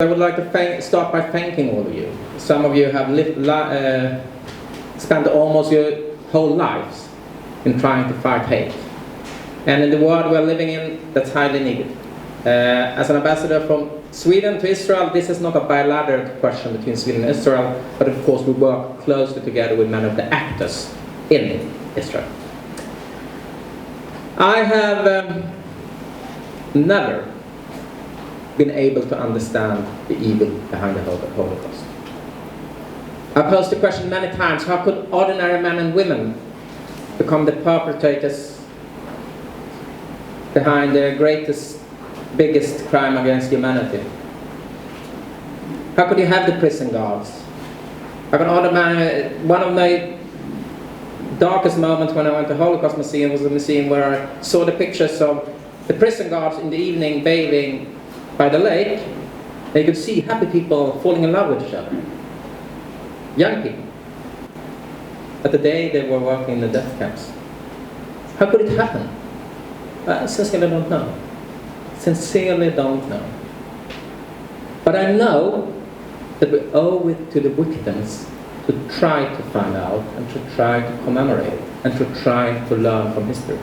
I would like to start by thanking all of you. Some of you have spent almost your whole lives in trying to fight hate. And in the world we're living in, that's highly needed. As an ambassador from Sweden to Israel, this is not a bilateral question between Sweden and Israel, but of course we work closely together with many of the actors in Israel. I have never been able to understand the evil behind the Holocaust. I posed the question many times, how could ordinary men and women become the perpetrators behind the greatest, biggest crime against humanity? How could you have the prison guards? How could one of my darkest moments when I went to the Holocaust Museum was the museum where I saw the pictures of the prison guards in the evening bathing by the lake. And you could see happy people falling in love with each other. Young people. But the day they were working in the death camps. How could it happen? I sincerely don't know. Sincerely don't know. But I know that we owe it to the victims to try to find out and to try to commemorate and to try to learn from history.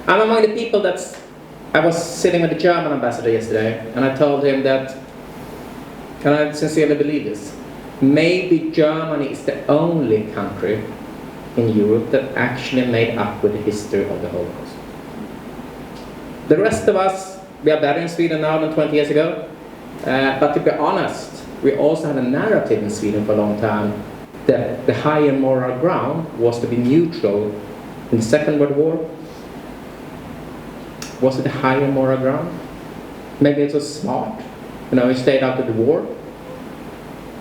I'm among the people I was sitting with the German ambassador yesterday, and I told him that, and I sincerely believe this, maybe Germany is the only country in Europe that actually made up with the history of the Holocaust. The rest of us, we are better in Sweden now than 20 years ago, but to be honest, we also had a narrative in Sweden for a long time that the higher moral ground was to be neutral in the Second World War. Was it a higher moral ground? Maybe it was smart. We stayed out of the war.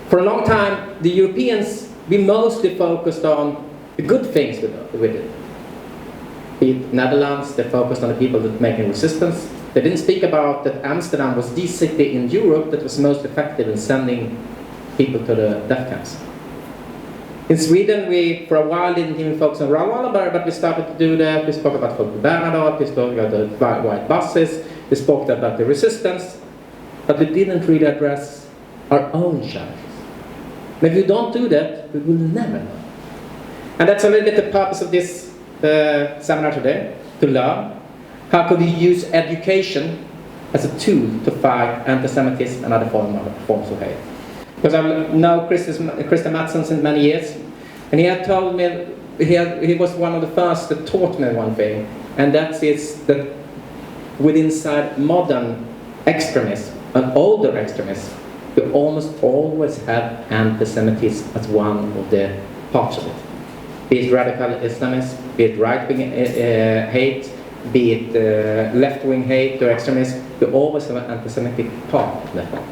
For a long time, the Europeans, we mostly focused on the good things with it. Be it Netherlands, they focused on the people that making resistance. They didn't speak about that Amsterdam was the city in Europe that was most effective in sending people to the death camps. In Sweden, we, for a while, didn't even focus on Raoul Wallenberg, but we started to do that. We spoke about Folke Bernadotte, we spoke about the white buses, we spoke about the resistance, but we didn't really address our own challenges. And if we don't do that, we will never know. And that's a little bit the purpose of this seminar today, to learn how could we use education as a tool to fight anti-Semitism and other forms of hate. Because I know Christer Mattsson since many years, and he had told me, he was one of the first that taught me one thing, and that is that inside modern extremism, and older extremism, you almost always have anti-Semitism as one of the parts of it. Be it radical Islamism, be it right-wing hate, be it left-wing hate or extremism, you always have an anti-Semitic part of that.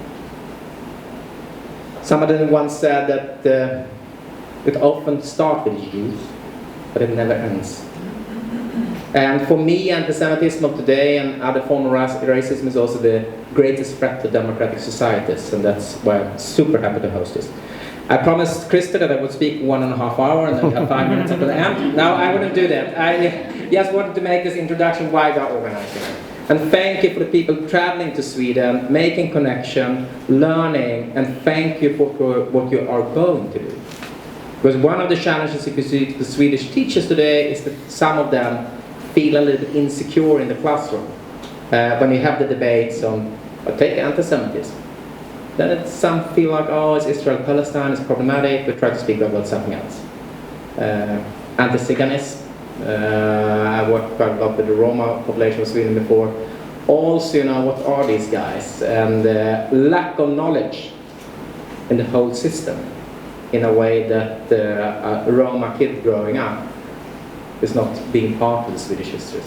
Somebody once said that it often starts with the Jews, but it never ends. And for me, anti-Semitism of today and other forms of racism is also the greatest threat to democratic societies, and that's why I'm super happy to host this. I promised Christer that I would speak 1.5 hours and then we have 5 minutes until the end. No, I wouldn't do that. I just wanted to make this introduction why we are organizing. And thank you for the people traveling to Sweden, making connection, learning, and thank you for what you are going to do. Because one of the challenges if you see the Swedish teachers today is that some of them feel a little bit insecure in the classroom. When you have the debates on, take anti-Semitism. Then some feel like, oh, it's Israel-Palestine, it's problematic, we try to speak about something else. Anti-Ziganism. I worked quite a lot with the Roma population of Sweden before. Also, what are these guys? And lack of knowledge in the whole system, in a way that a Roma kid growing up is not being part of the Swedish history.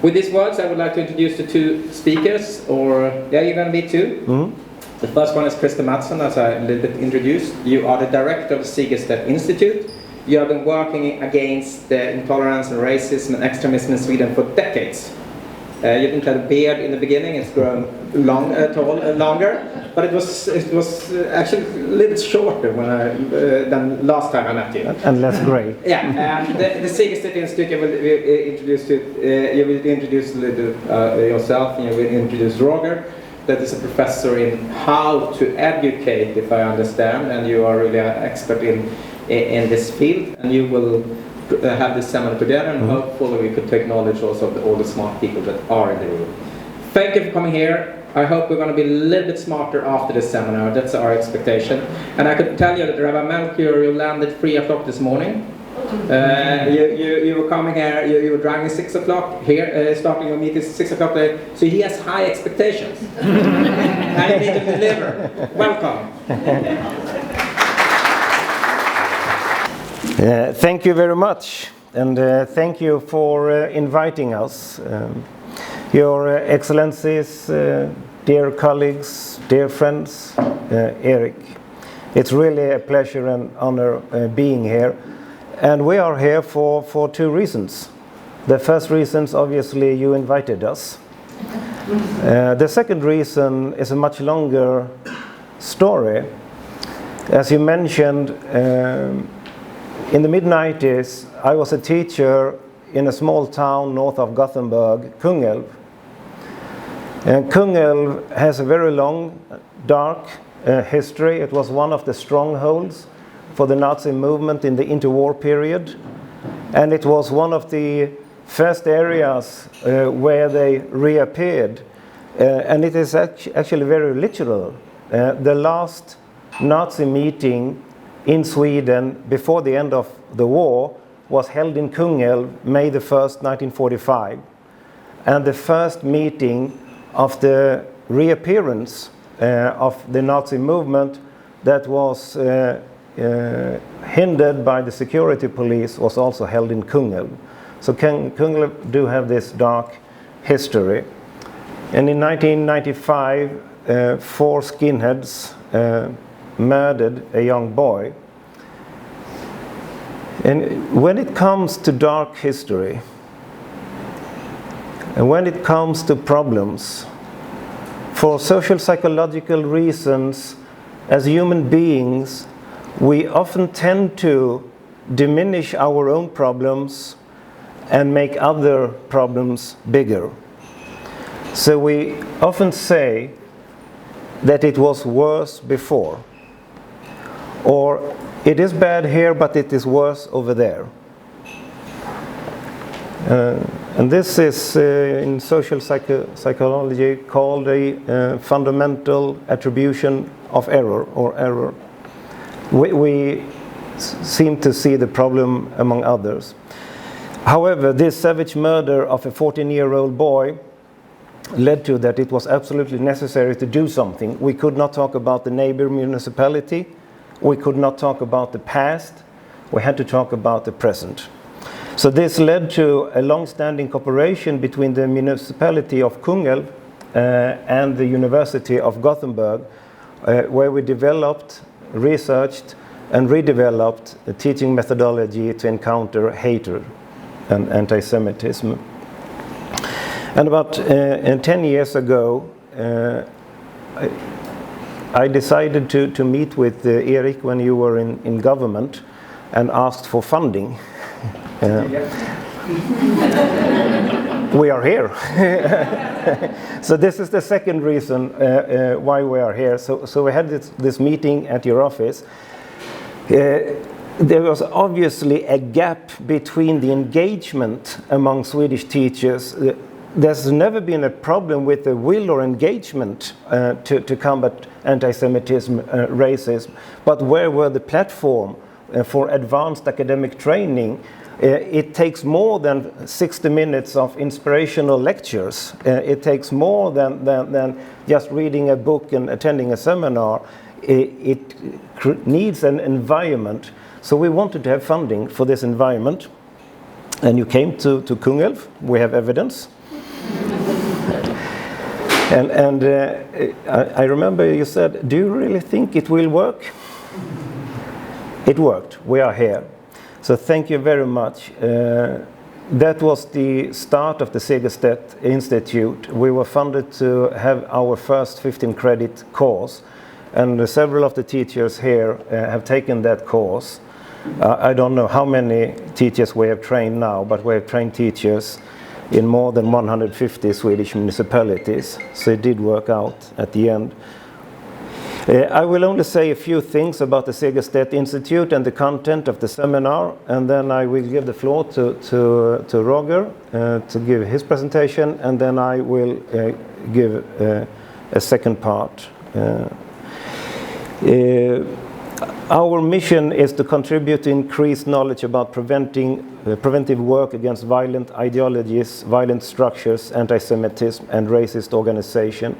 With these words, I would like to introduce the two speakers, you're going to be two. Mm-hmm. The first one is Christer Mattsson, as I a little bit introduced. You are the director of the Segerstedt Institute. You have been working against the intolerance and racism and extremism in Sweden for decades. You didn't have a beard in the beginning, it's grown longer, but it was actually a little shorter than last time I met you. And less grey. Yeah, the Segerstedt Institute, you will introduce a little yourself, and you will introduce Roger. that is a professor in how to educate, if I understand, and you are really an expert in this field, and you will have this seminar together, and hopefully we could take knowledge also of all the smart people that are in the room. Thank you for coming here. I hope we're going to be a little bit smarter after this seminar. That's our expectation. And I could tell you that Rabbi Melchior, you landed 3 o'clock this morning. You were coming here, you were driving 6 o'clock here, starting your meeting 6 o'clock today. So he has high expectations. And you need to deliver. Welcome. Thank you very much. And thank you for inviting us. Your Excellencies, dear colleagues, dear friends, Eric. It's really a pleasure and honor being here. And we are here for 2 reasons. The first reason is obviously you invited us. The second reason is a much longer story. As you mentioned, in the mid-90s, I was a teacher in a small town north of Gothenburg, Kungälv. And Kungälv has a very long, dark history. It was one of the strongholds for the Nazi movement in the interwar period. And it was one of the first areas where they reappeared. And it is actually very literal. The last Nazi meeting in Sweden before the end of the war was held in Kungälv, May the 1st, 1945. And the first meeting of the reappearance of the Nazi movement that was hindered by the security police was also held in Kungälv. So Kungälv do have this dark history. And in 1995, 4 skinheads murdered a young boy. And when it comes to dark history, and when it comes to problems, for social psychological reasons, as human beings, we often tend to diminish our own problems and make other problems bigger. So we often say that it was worse before, or it is bad here, but it is worse over there. And this is in social psychology called a fundamental attribution of error, or error. We seem to see the problem among others. However, this savage murder of a 14-year-old boy led to that it was absolutely necessary to do something. We could not talk about the neighbor municipality. We could not talk about the past. We had to talk about the present. So this led to a long-standing cooperation between the municipality of Kungälv and the University of Gothenburg, where we developed, researched, and redeveloped a teaching methodology to encounter hatred and anti-Semitism. And about 10 years ago, I decided to meet with Erik when you were in government and asked for funding. We are here. So this is the second reason why we are here. So we had this meeting at your office. There was obviously a gap between the engagement among Swedish teachers. There's never been a problem with the will or engagement to combat anti-Semitism, racism, but where were the platform for advanced academic training? It takes more than 60 minutes of inspirational lectures. It takes more than just reading a book and attending a seminar. It needs an environment. So we wanted to have funding for this environment. And you came to Kungälv. We have evidence. And I remember you said, do you really think it will work? It worked. We are here. So thank you very much. That was the start of the Segerstedt Institute. We were funded to have our first 15-credit course. And several of the teachers here have taken that course. I don't know how many teachers we have trained now, but we have trained teachers. in more than 150 Swedish municipalities. So it did work out at the end. I will only say a few things about the Segerstedt Institute and the content of the seminar, and then I will give the floor to Roger to give his presentation, and then I will give a second part. Our mission is to contribute to increased knowledge about preventive work against violent ideologies, violent structures, anti-Semitism, and racist organization.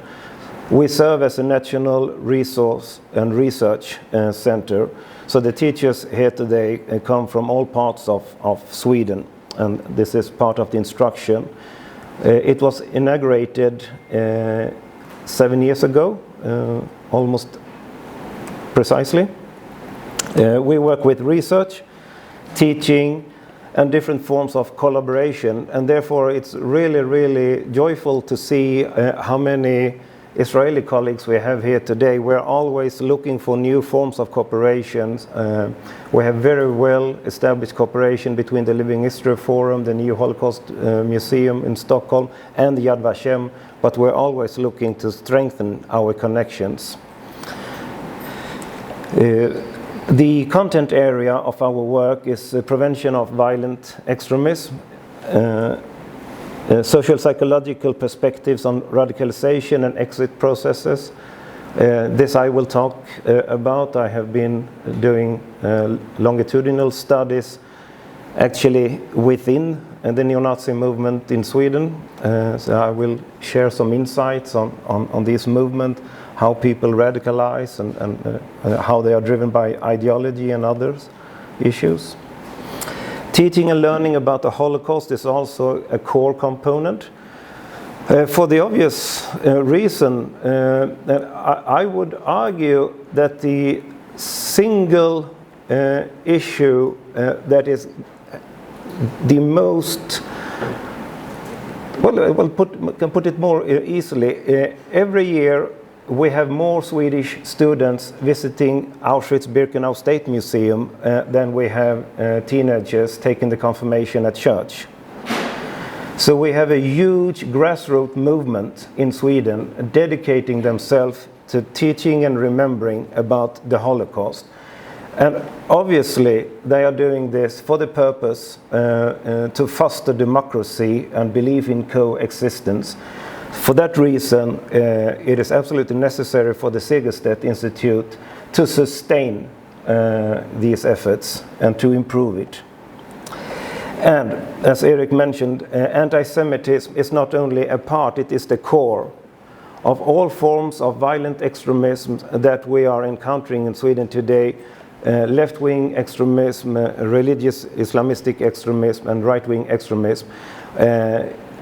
We serve as a national resource and research center, so the teachers here today come from all parts of Sweden, and this is part of the instruction. It was inaugurated 7 years ago, almost precisely. We work with research, teaching, and different forms of collaboration, and therefore it's really, really joyful to see how many Israeli colleagues we have here today. We're always looking for new forms of cooperation. We have very well established cooperation between the Living History Forum, the new Holocaust Museum in Stockholm, and the Yad Vashem, but we're always looking to strengthen our connections. The content area of our work is prevention of violent extremism, social psychological perspectives on radicalization and exit processes. This I will talk about. I have been doing longitudinal studies actually within the neo-Nazi movement in Sweden. So I will share some insights on this movement, how people radicalize and how they are driven by ideology and other issues. Teaching and learning about the Holocaust is also a core component. For the obvious reason, I would argue that the single issue that is the most, well, can put it more easily. Every year we have more Swedish students visiting Auschwitz-Birkenau State Museum than we have teenagers taking the confirmation at church. So we have a huge grassroots movement in Sweden dedicating themselves to teaching and remembering about the Holocaust. And obviously they are doing this for the purpose to foster democracy and belief in coexistence. For that reason, it is absolutely necessary for the Segerstedt Institute to sustain these efforts and to improve it. And as Erik mentioned, anti-Semitism is not only a part, it is the core of all forms of violent extremism that we are encountering in Sweden today. Left-wing extremism, religious Islamistic extremism, and right-wing extremism.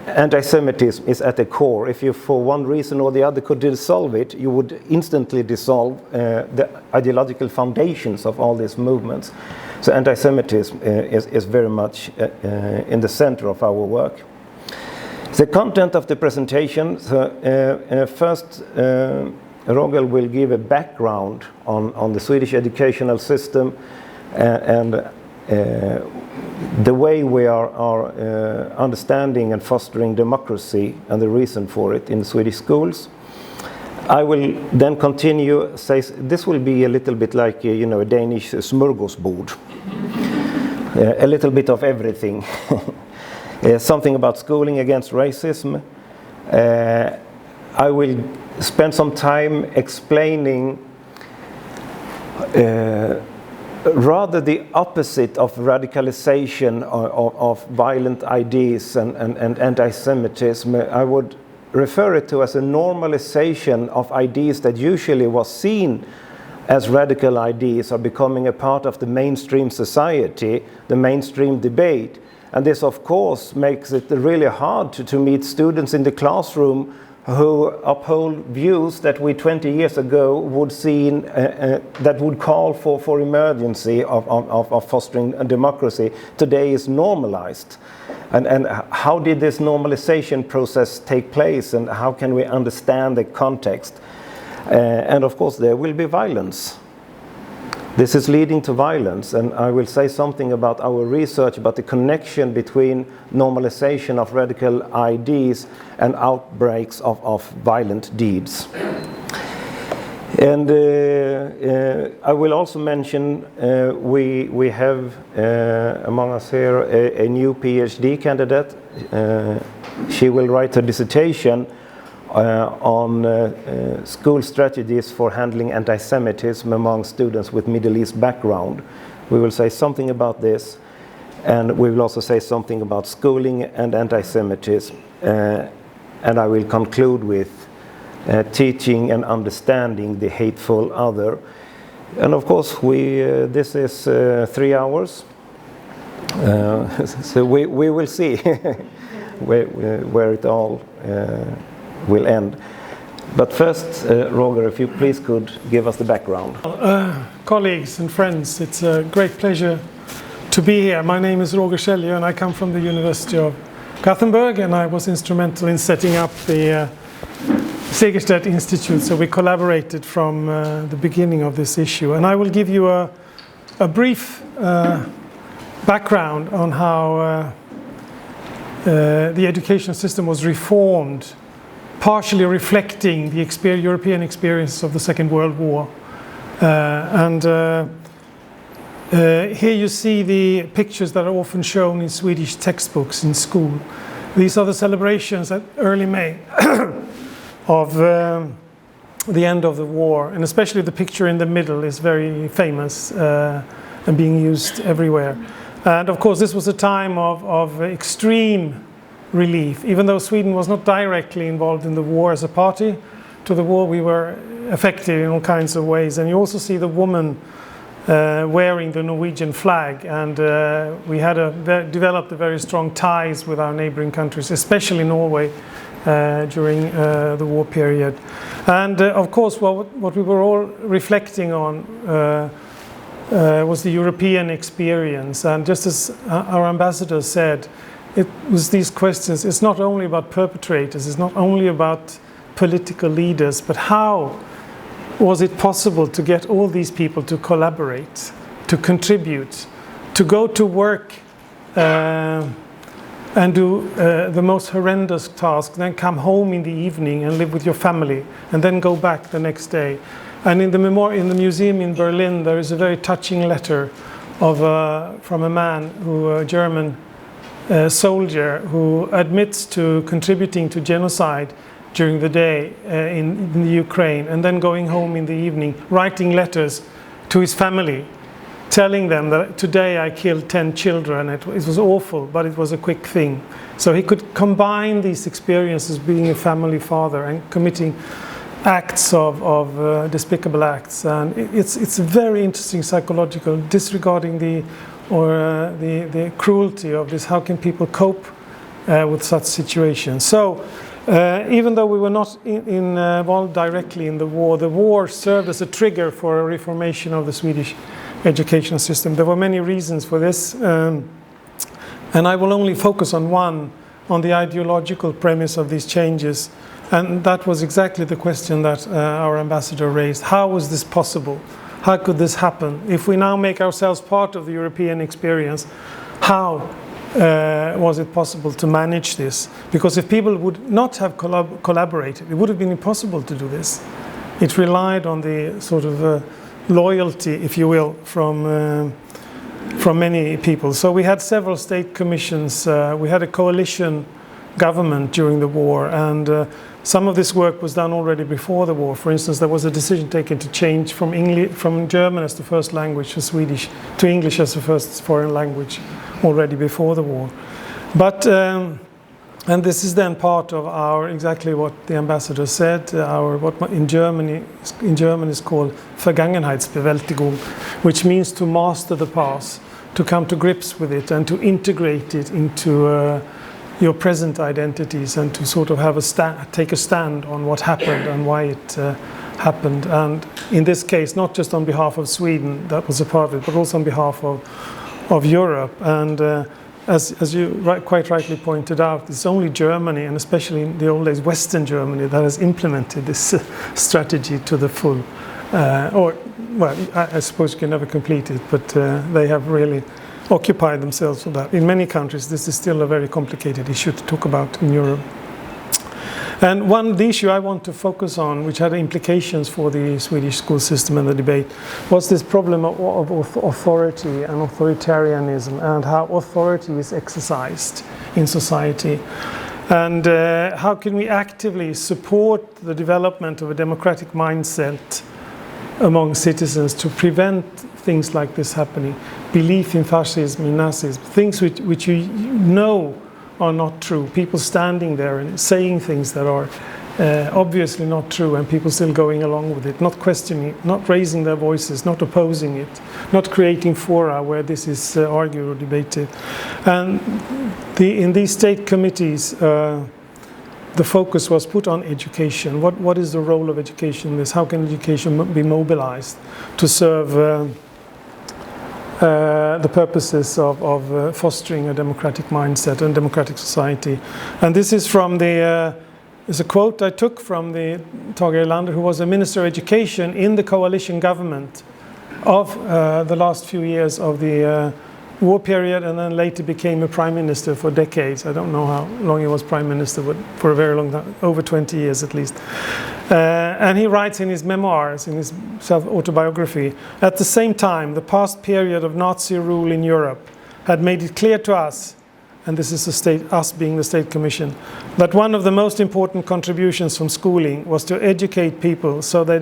Anti-Semitism is at the core. If you, for one reason or the other, could dissolve it, you would instantly dissolve the ideological foundations of all these movements. So anti-Semitism is very much in the center of our work. The content of the presentation, first Roger will give a background on the Swedish educational system and the way we are understanding and fostering democracy and the reason for it in the Swedish schools. I will then continue, say this will be a little bit like a Danish smörgåsbord, a little bit of everything. Something about schooling against racism. I will spend some time explaining rather the opposite of radicalization of violent ideas and anti-Semitism. I would refer it to as a normalization of ideas that usually was seen as radical ideas are becoming a part of the mainstream society, the mainstream debate. And this, of course, makes it really hard to meet students in the classroom who uphold views that we 20 years ago would see that would call for emergency of fostering a democracy. Today is normalized. And how did this normalization process take place, and how can we understand the context? And of course there will be violence. This is leading to violence, and I will say something about our research about the connection between normalization of radical ideas and outbreaks of violent deeds. And I will also mention we have among us here a new PhD candidate. She will write her dissertation on school strategies for handling anti-Semitism among students with Middle East background. We will say something about this, and we will also say something about schooling and anti-Semitism. And I will conclude with teaching and understanding the hateful other. And of course, this is 3 hours, so we will see where it all will end. But first, Roger, if you please could give us the background. Colleagues and friends, it's a great pleasure to be here. My name is Roger Säljö, and I come from the University of Gothenburg, and I was instrumental in setting up the Segerstedt Institute, so we collaborated from the beginning of this issue. And I will give you a brief background on how the education system was reformed, partially reflecting the European experience of the Second World War. Here you see the pictures that are often shown in Swedish textbooks in school. These are the celebrations at early May of the end of the war, and especially the picture in the middle is very famous and being used everywhere. And of course, this was a time of extreme relief. Even though Sweden was not directly involved in the war as a party to the war, we were affected in all kinds of ways. And you also see the woman wearing the Norwegian flag, and we had developed a very strong ties with our neighboring countries, especially Norway, during the war period. And of course, what we were all reflecting on was the European experience. And just as our ambassador said, it was these questions. It's not only about perpetrators, it's not only about political leaders, but how was it possible to get all these people to collaborate, to contribute, to go to work and do the most horrendous task, then come home in the evening and live with your family, and then go back the next day. And in the museum in Berlin, there is a very touching letter from a man, a German soldier, who admits to contributing to genocide during the day in the Ukraine, and then going home in the evening, writing letters to his family, telling them that today I killed 10 children. It was awful, but it was a quick thing. So he could combine these experiences, being a family father and committing acts of despicable acts. And it's very interesting psychological, disregarding the cruelty of this. How can people cope with such situations? So even though we were not involved directly in the war served as a trigger for a reformation of the Swedish education system. There were many reasons for this, and I will only focus on one, on the ideological premise of these changes, and that was exactly the question that our ambassador raised. How was this possible? How could this happen? If we now make ourselves part of the European experience, how was it possible to manage this? Because if people would not have collaborated, it would have been impossible to do this. It relied on the sort of loyalty, if you will, from many people. So we had several state commissions. We had a coalition government during the war, and some of this work was done already before the war. For instance, there was a decision taken to change from German as the first language to Swedish to English as the first foreign language already before the war. But and this is then part of our, exactly what the ambassador said, our what in German is called Vergangenheitsbewältigung, which means to master the past, to come to grips with it and to integrate it into your present identities, and to sort of have take a stand on what happened and why it happened. And in this case, not just on behalf of Sweden, that was a part of it, but also on behalf of Europe. And as you quite rightly pointed out, it's only Germany, and especially in the old days Western Germany, that has implemented this strategy to the full, or well, I suppose you can never complete it, but they have really occupied themselves with that. In many countries, this is still a very complicated issue to talk about in Europe. And the issue I want to focus on, which had implications for the Swedish school system and the debate, was this problem of authority and authoritarianism, and how authority is exercised in society. And how can we actively support the development of a democratic mindset among citizens to prevent things like this happening? Belief in fascism, in Nazism, things which you know are not true. People standing there and saying things that are obviously not true, and people still going along with it, not questioning it, not raising their voices, not opposing it, not creating fora where this is argued or debated. And in these state committees, the focus was put on education. What is the role of education in this? How can education be mobilized to serve the purposes of fostering a democratic mindset and democratic society? And this is from is a quote I took from the Tage Erlander, who was a Minister of Education in the coalition government of the last few years of the war period, and then later became a prime minister for decades. I don't know how long he was prime minister, but for a very long time, over 20 years at least. And he writes in his memoirs, in his self-autobiography, at the same time, the past period of Nazi rule in Europe had made it clear to us, and this is us being the State Commission, that one of the most important contributions from schooling was to educate people so that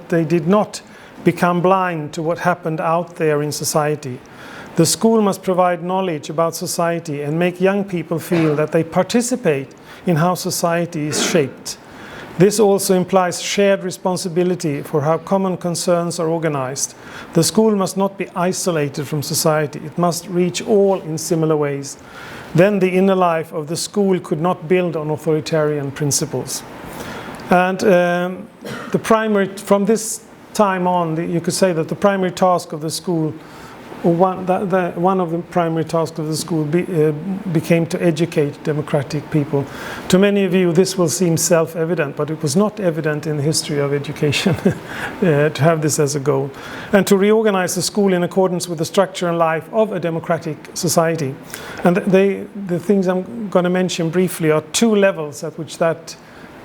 they did not become blind to what happened out there in society. The school must provide knowledge about society and make young people feel that they participate in how society is shaped. This also implies shared responsibility for how common concerns are organized. The school must not be isolated from society. It must reach all in similar ways. Then the inner life of the school could not build on authoritarian principles. And from this time on, you could say that the primary task of the school, or one of the primary tasks of the school became to educate democratic people. To many of you, this will seem self-evident, but it was not evident in the history of education to have this as a goal. And to reorganize the school in accordance with the structure and life of a democratic society. And the things I'm going to mention briefly are two levels at which that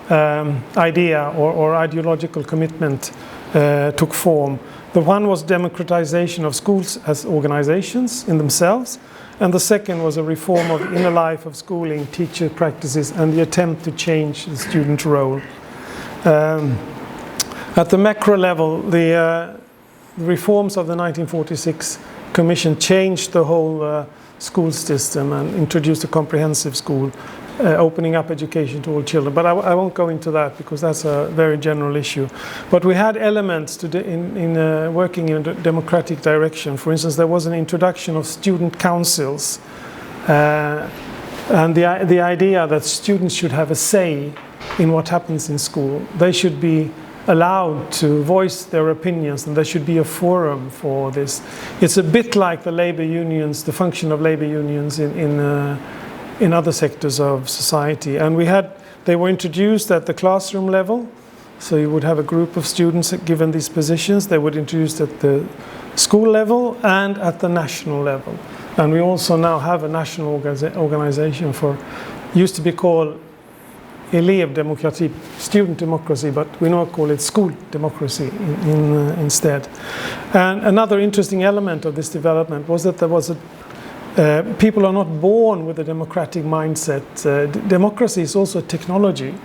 idea or ideological commitment took form. The one was democratization of schools as organizations in themselves, and the second was a reform of the inner life of schooling, teacher practices, and the attempt to change the student role. At the macro level, the reforms of the 1946 Commission changed the whole school system and introduced a comprehensive school, opening up education to all children. But I won't go into that because that's a very general issue. But we had elements in working in a democratic direction. For instance, there was an introduction of student councils and the idea that students should have a say in what happens in school. They should be allowed to voice their opinions, and there should be a forum for this. It's a bit like the labor unions, the function of labor unions in other sectors of society. And they were introduced at the classroom level, so you would have a group of students given these positions. They would introduced at the school level and at the national level. And we also now have a national organization used to be called elevdemokrati, student democracy, but we now call it school democracy instead. And another interesting element of this development was that there was people are not born with a democratic mindset. Democracy is also a technology.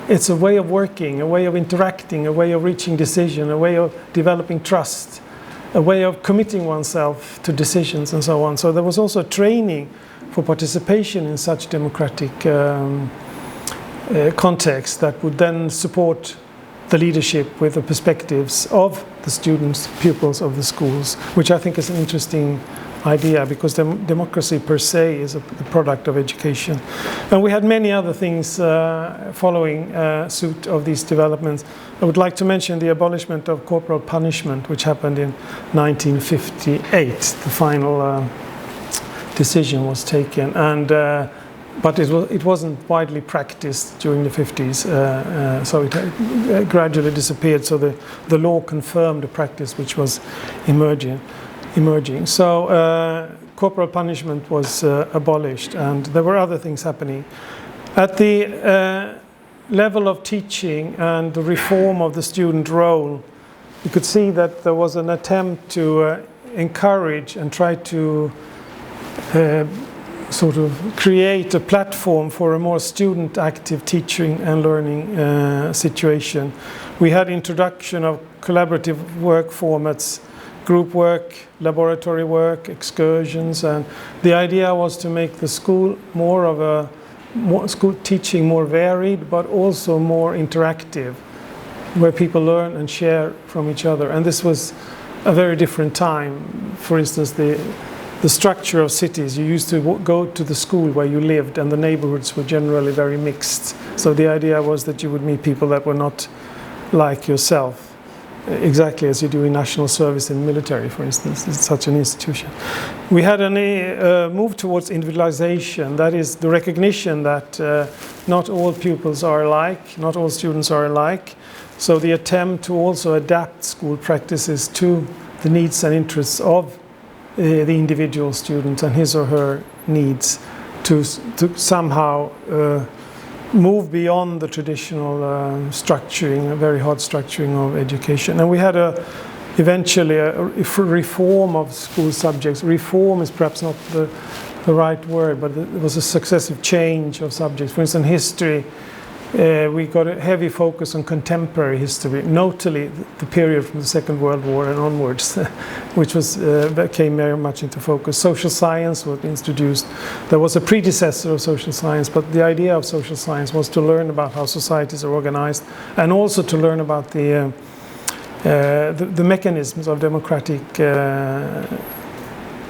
It's a way of working, a way of interacting, a way of reaching decision, a way of developing trust, a way of committing oneself to decisions and so on. So there was also training for participation in such democratic context that would then support the leadership with the perspectives of the students, pupils of the schools, which I think is an interesting idea, because democracy per se is a product of education. And we had many other things following suit of these developments. I would like to mention the abolishment of corporal punishment, which happened in 1958. The final decision was taken, and but it wasn't widely practiced during the 50s, so it gradually disappeared. So the law confirmed a practice which was emerging. So corporal punishment was abolished, and there were other things happening. At the level of teaching and the reform of the student role, you could see that there was an attempt to encourage and try to sort of create a platform for a more student active teaching and learning situation. We had introduction of collaborative work formats, group work, laboratory work, excursions, and the idea was to make the school school teaching more varied, but also more interactive, where people learn and share from each other. And this was a very different time. For instance, the structure of cities, you used to go to the school where you lived, and the neighborhoods were generally very mixed. So the idea was that you would meet people that were not like yourself, exactly as you do in national service in military, for instance. It's such an institution. We had a move towards individualization, that is the recognition that not all pupils are alike, not all students are alike. So the attempt to also adapt school practices to the needs and interests of the individual student and his or her needs, to somehow move beyond the traditional structuring, a very hard structuring of education. And we had eventually a reform of school subjects. Reform is perhaps not the right word, but it was a successive change of subjects. For instance, history, we got a heavy focus on contemporary history, notably the period from the Second World War and onwards, which came very much into focus. Social science was introduced. There was a predecessor of social science, but the idea of social science was to learn about how societies are organized, and also to learn about the mechanisms of democratic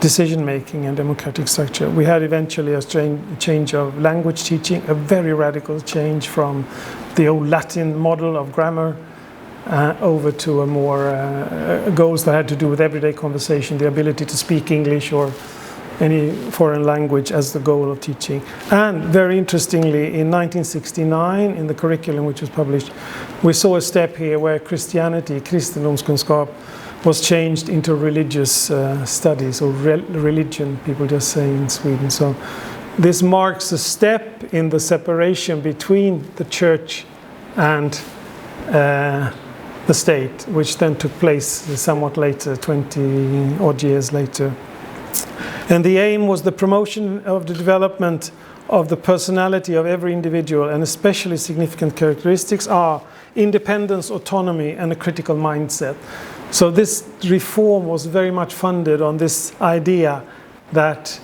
decision-making and democratic structure. We had eventually a change of language teaching, a very radical change from the old Latin model of grammar over to a more goals that had to do with everyday conversation, the ability to speak English or any foreign language as the goal of teaching. And very interestingly, in 1969, in the curriculum which was published, we saw a step here where Christianity, kristendomskunskap, was changed into religious studies, or religion, people just say in Sweden. So this marks a step in the separation between the church and the state, which then took place somewhat later, 20 odd years later. And the aim was the promotion of the development of the personality of every individual, and especially significant characteristics are independence, autonomy, and a critical mindset. So this reform was very much funded on this idea that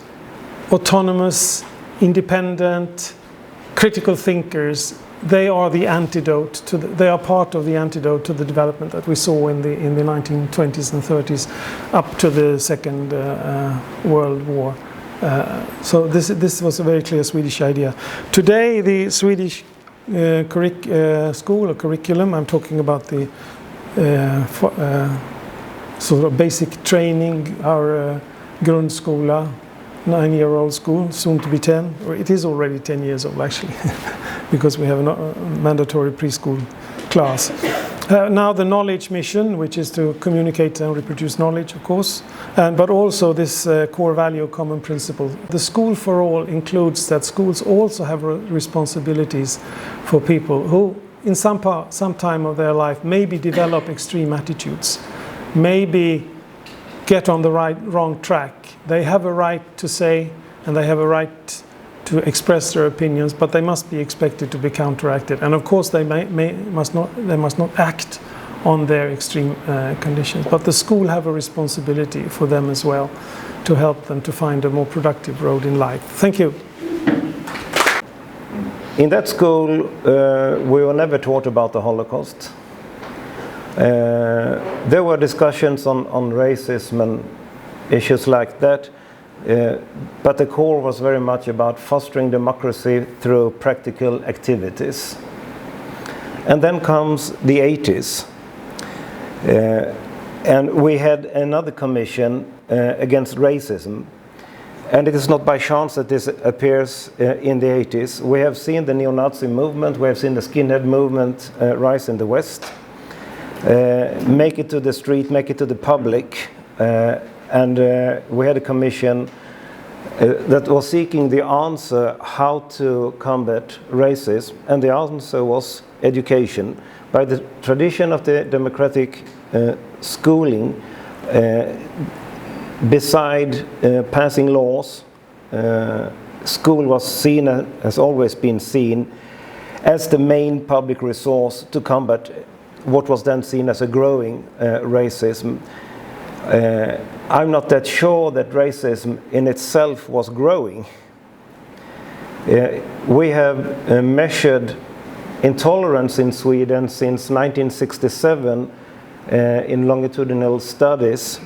autonomous, independent, critical thinkers, they are the antidote to they are part of the antidote to the development that we saw in the 1920s and 30s up to the Second World War. So this was a very clear Swedish idea. Today, the Swedish school or curriculum, I'm talking about the sort of basic training, our grundskola, 9-year-old school, soon to be 10, or it is already 10 years old actually, because we have a mandatory preschool class. Now the knowledge mission, which is to communicate and reproduce knowledge, of course, but also this core value, common principle. The school for all includes that schools also have responsibilities for people who in some time of their life maybe develop extreme attitudes, maybe get on the wrong track. They have a right to say, and they have a right to express their opinions, but they must be expected to be counteracted. And of course they must not act on their extreme conditions. But the school have a responsibility for them as well, to help them to find a more productive road in life. Thank you. In that school, we were never taught about the Holocaust. There were discussions on racism and issues like that, but the core was very much about fostering democracy through practical activities. And then comes the 80s, and we had another commission against racism, And it is not by chance that this appears in the 80s. We have seen the neo-Nazi movement, we have seen the skinhead movement rise in the West, make it to the street, make it to the public, and we had a commission that was seeking the answer how to combat racism, and the answer was education. By the tradition of the democratic schooling, beside passing laws, school was seen, has always been seen, as the main public resource to combat what was then seen as a growing racism. I'm not that sure that racism in itself was growing. We have measured intolerance in Sweden since 1967 in longitudinal studies.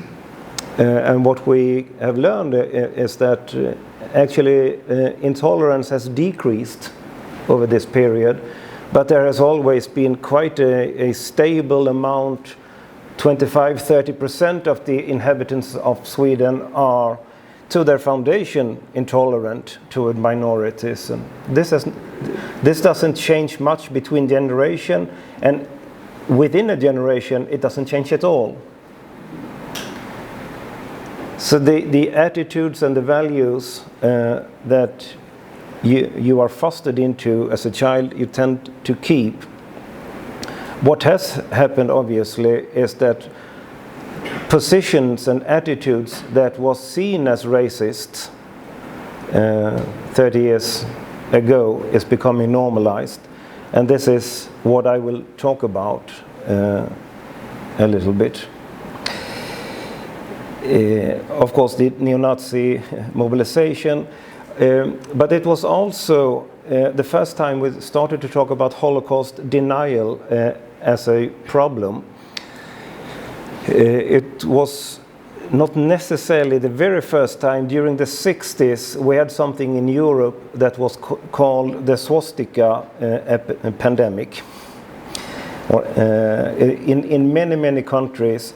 And what we have learned is that actually intolerance has decreased over this period, but there has always been quite a stable amount. 25-30% of the inhabitants of Sweden are, to their foundation, intolerant toward minorities. And this doesn't change much between generation, and within a generation it doesn't change at all. So the attitudes and the values that you are fostered into as a child, you tend to keep. What has happened, obviously, is that positions and attitudes that was seen as racist 30 years ago is becoming normalized. And this is what I will talk about a little bit. Of course, the neo-Nazi mobilization, but it was also the first time we started to talk about Holocaust denial as a problem. It was not necessarily the very first time. During the 60s, we had something in Europe that was called the swastika pandemic. In many countries,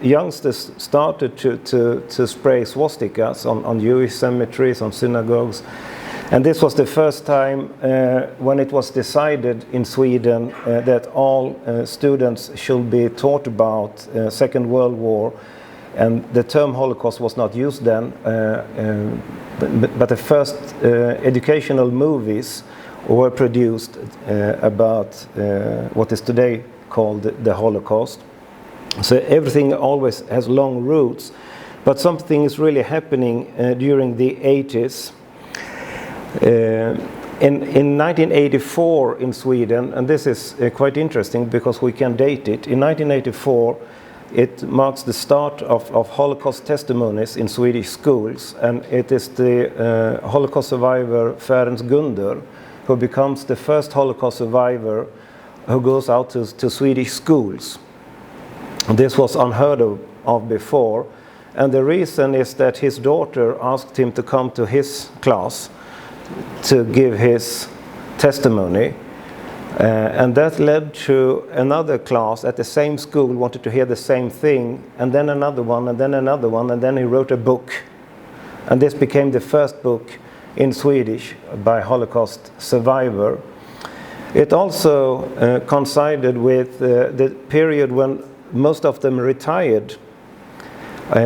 youngsters started to spray swastikas on Jewish cemeteries, on synagogues. And this was the first time when it was decided in Sweden that all students should be taught about Second World War. And the term Holocaust was not used then, but the first educational movies were produced about what is today called the Holocaust. So everything always has long roots, but something is really happening during the 80s. In 1984 in Sweden, and this is quite interesting because we can date it, in 1984 it marks the start of Holocaust testimonies in Swedish schools, and it is the Holocaust survivor Ferenc Gunder who becomes the first Holocaust survivor who goes out to Swedish schools. This was unheard of before, and the reason is that his daughter asked him to come to his class to give his testimony, and that led to another class at the same school wanted to hear the same thing, and then another one, and then another one, and then he wrote a book, and this became the first book in Swedish by Holocaust survivor. It also coincided with the period when most of them retired,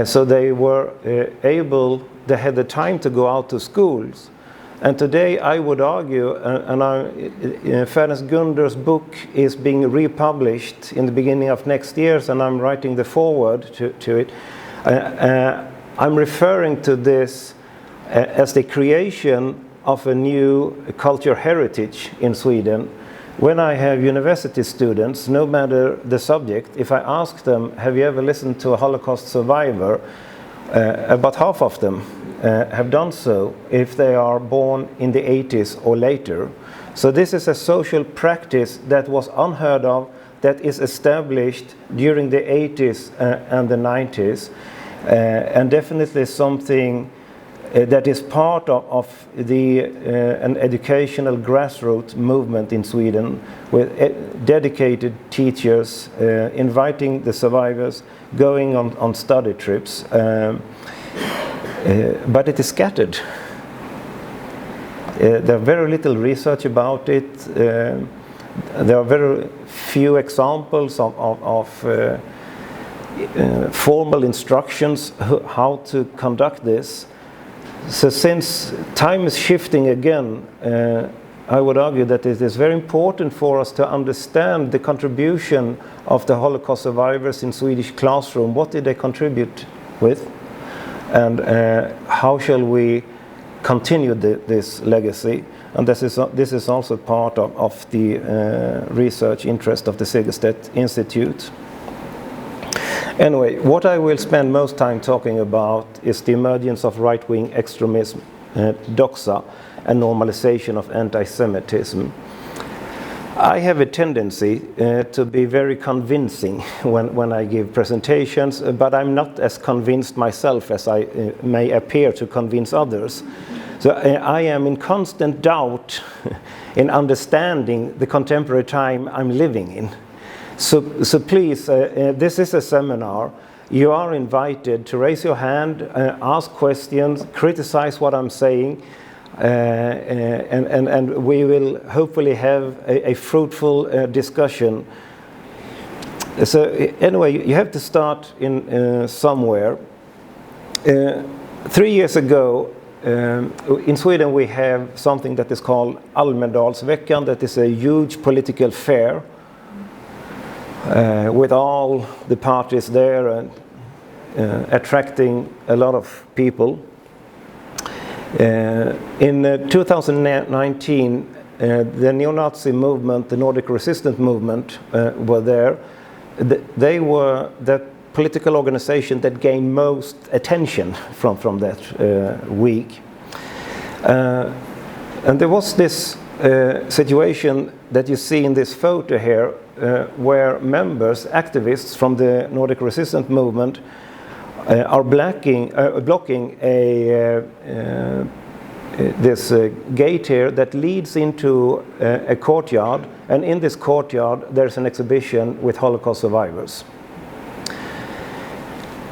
so they were they had the time to go out to schools. And today I would argue, and Ferenc Gunder's book is being republished in the beginning of next year, and I'm writing the foreword to it. I'm referring to this as the creation of a new culture heritage in Sweden. When I have university students, no matter the subject, if I ask them, have you ever listened to a Holocaust survivor? About half of them have done so if they are born in the 80s or later. So this is a social practice that was unheard of, that is established during the 80s and the 90s, and definitely something that is part of an educational grassroots movement in Sweden, with dedicated teachers inviting the survivors, going on study trips. but it is scattered. There are very little research about it. There are very few examples of formal instructions how to conduct this. So since time is shifting again, I would argue that it is very important for us to understand the contribution of the Holocaust survivors in Swedish classroom. What did they contribute with? And how shall we continue this legacy? And this is also part of the research interest of the Segerstedt Institute. Anyway, what I will spend most time talking about is the emergence of right-wing extremism, doxa, and normalization of anti-Semitism. I have a tendency to be very convincing when I give presentations, but I'm not as convinced myself as I may appear to convince others. So I am in constant doubt in understanding the contemporary time I'm living in. So please, this is a seminar. You are invited to raise your hand, ask questions, criticize what I'm saying, and we will hopefully have a fruitful discussion. So anyway, you have to start in somewhere. 3 years ago, in Sweden we have something that is called Almedalsveckan, that is a huge political fair with all the parties there and attracting a lot of people. In 2019, the neo-Nazi movement, the Nordic resistance movement, were there. They were the political organization that gained most attention from that week. And there was this situation that you see in this photo here, where members, activists from the Nordic resistance movement are blocking this gate here that leads into a courtyard, and in this courtyard there's an exhibition with Holocaust survivors.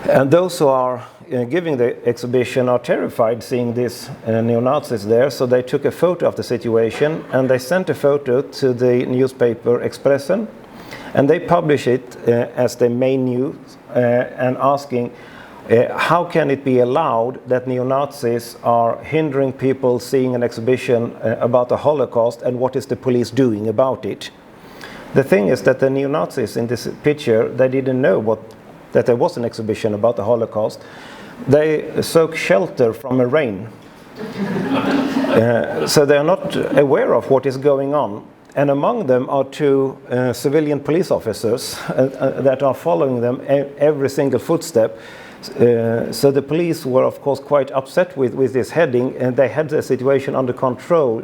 And those who are giving the exhibition are terrified seeing these neo-Nazis there, so they took a photo of the situation and they sent a photo to the newspaper Expressen, and they publish it as the main news and asking how can it be allowed that neo-Nazis are hindering people seeing an exhibition about the Holocaust, and what is the police doing about it? The thing is that the neo-Nazis in this picture, they didn't know that there was an exhibition about the Holocaust. They sought shelter from a rain. So they are not aware of what is going on. And among them are two civilian police officers that are following them every single footstep. So the police were, of course, quite upset with this heading, and they had the situation under control.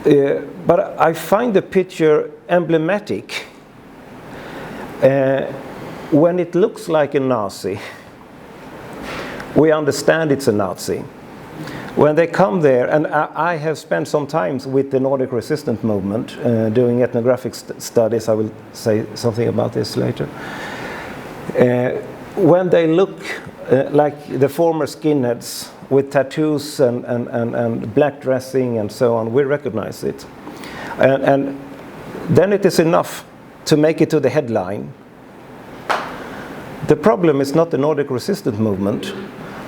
But I find the picture emblematic. When it looks like a Nazi, we understand it's a Nazi. When they come there, and I have spent some time with the Nordic resistance movement doing ethnographic studies, I will say something about this later. When they look like the former skinheads with tattoos and black dressing and so on, we recognize it. And then it is enough to make it to the headline. The problem is not the Nordic resistance movement.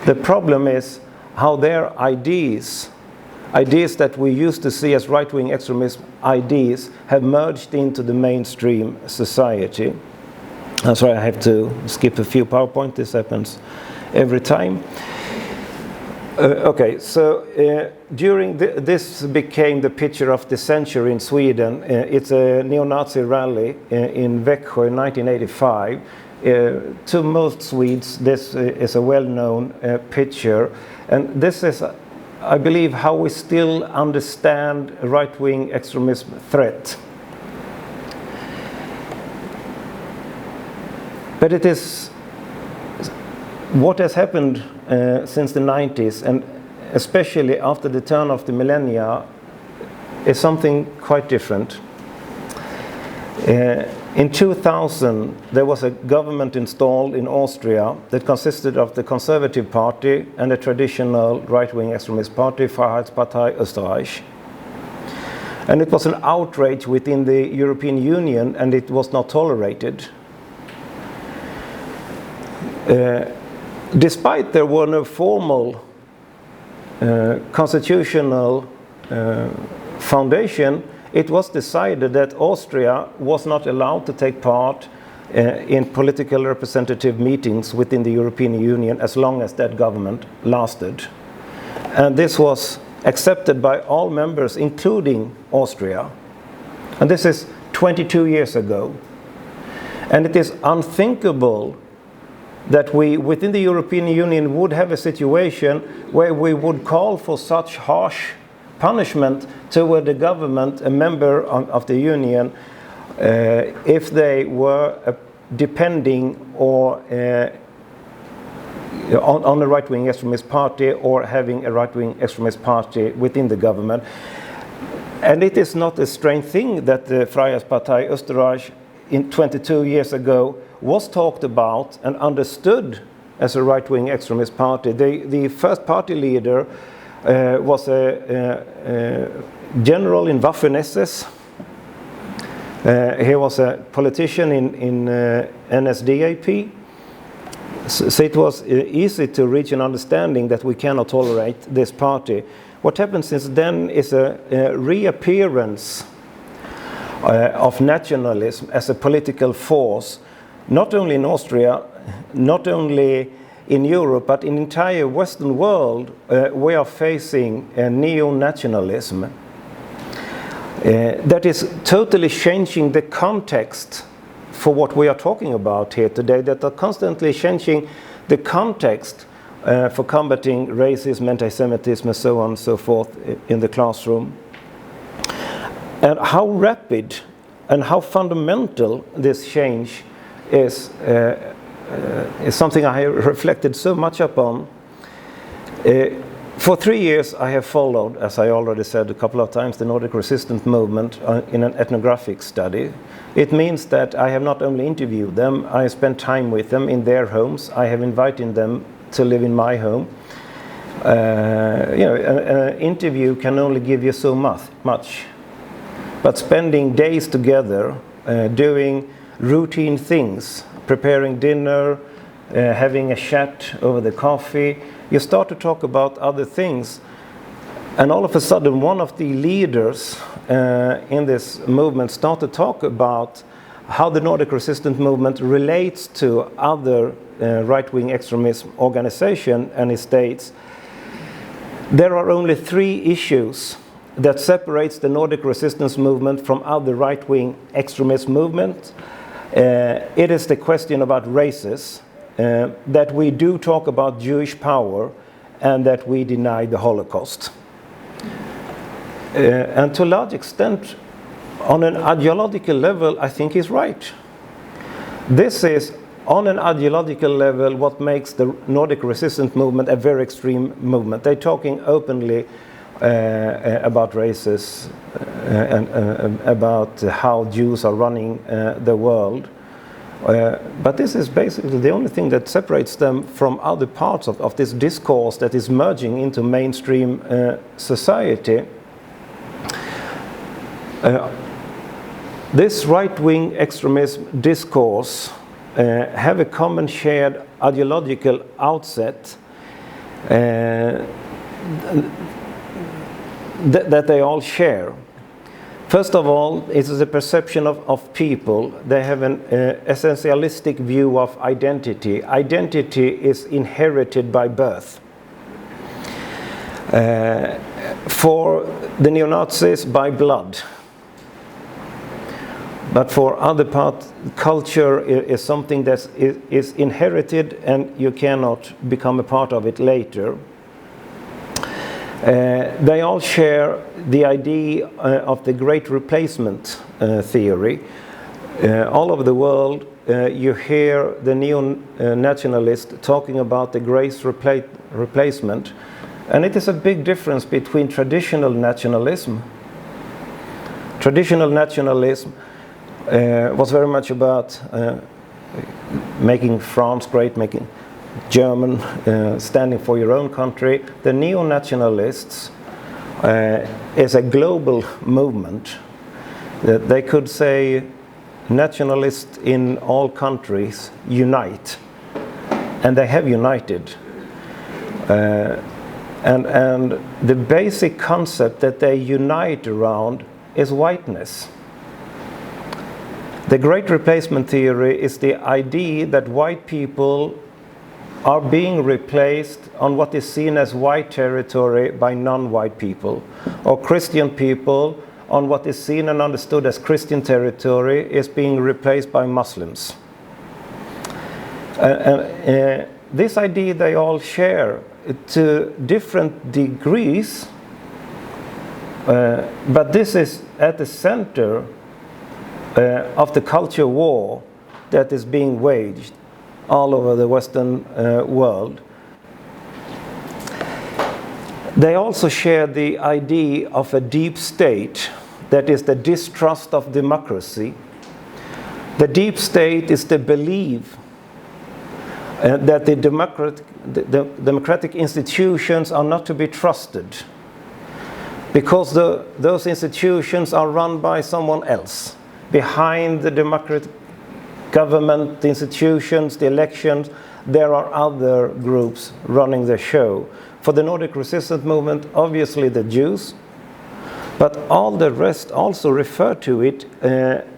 The problem is how their ideas that we used to see as right-wing extremist ideas, have merged into the mainstream society. I'm sorry, I have to skip a few PowerPoint. This happens every time. Okay, so during this became the picture of the century in Sweden. It's a neo-Nazi rally in Växjö in 1985. To most Swedes, this is a well-known picture, and this is, I believe, how we still understand right-wing extremism threat. But it is what has happened since the 90s, and especially after the turn of the millennia, is something quite different. In 2000, there was a government installed in Austria that consisted of the Conservative Party and the traditional right-wing extremist party, Freiheitspartei Österreich. And it was an outrage within the European Union, and it was not tolerated. Despite there were no formal constitutional foundation, it was decided that Austria was not allowed to take part in political representative meetings within the European Union as long as that government lasted. And this was accepted by all members, including Austria. And this is 22 years ago. And it is unthinkable that we, within the European Union, would have a situation where we would call for such harsh punishment toward the government, a member of the Union, if they were depending or on a right-wing extremist party or having a right-wing extremist party within the government. And it is not a strange thing that the Freiheitspartei Österreich in 22 years ago was talked about and understood as a right-wing extremist party. The first party leader was a general in Waffen-SS. He was a politician in NSDAP. So it was easy to reach an understanding that we cannot tolerate this party. What happened since then is a reappearance of nationalism as a political force, not only in Austria, not only in Europe, but in the entire Western world. We are facing a neo-nationalism that is totally changing the context for what we are talking about here today, that are constantly changing the context for combating racism, anti-Semitism, and so on and so forth in the classroom. And how rapid and how fundamental this change is something I have reflected so much upon. For 3 years I have followed, as I already said a couple of times, the Nordic resistance movement in an ethnographic study. It means that I have not only interviewed them, I have spent time with them in their homes. I have invited them to live in my home. An interview can only give you so much. But spending days together, doing routine things, preparing dinner, having a chat over the coffee, you start to talk about other things. And all of a sudden, one of the leaders in this movement started to talk about how the Nordic resistance movement relates to other right-wing extremism organizations, and he states, there are only 3 issues that separates the Nordic resistance movement from other right-wing extremist movements. It is the question about races, that we do talk about Jewish power, and that we deny the Holocaust. And to a large extent, on an ideological level, I think he's right. This is, on an ideological level, what makes the Nordic resistance movement a very extreme movement. They're talking openly about races and about how Jews are running the world. But this is basically the only thing that separates them from other parts of this discourse that is merging into mainstream society. This right-wing extremism discourse have a common shared ideological outset that they all share. First of all, it is a perception of people. They have an essentialistic view of identity. Identity is inherited by birth. For the neo-Nazis, by blood. But for other parts, culture is something that is inherited, and you cannot become a part of it later. They all share the idea of the great replacement theory. All over the world, you hear the neo-nationalists talking about the great replacement. And it is a big difference between traditional nationalism was very much about making France great, making German, standing for your own country. The neo-nationalists is a global movement. They could say nationalists in all countries unite, and they have united. And the basic concept that they unite around is whiteness. The Great Replacement theory is the idea that white people are being replaced on what is seen as white territory by non-white people, or Christian people on what is seen and understood as Christian territory is being replaced by Muslims. This idea they all share to different degrees, but this is at the center of the culture war that is being waged all over the Western world. They also share the idea of a deep state, that is the distrust of democracy. The deep state is the belief that the democratic institutions are not to be trusted, because those institutions are run by someone else. Behind the democratic government, the institutions, the elections, there are other groups running the show. For the Nordic resistance movement, obviously the Jews, but all the rest also refer to it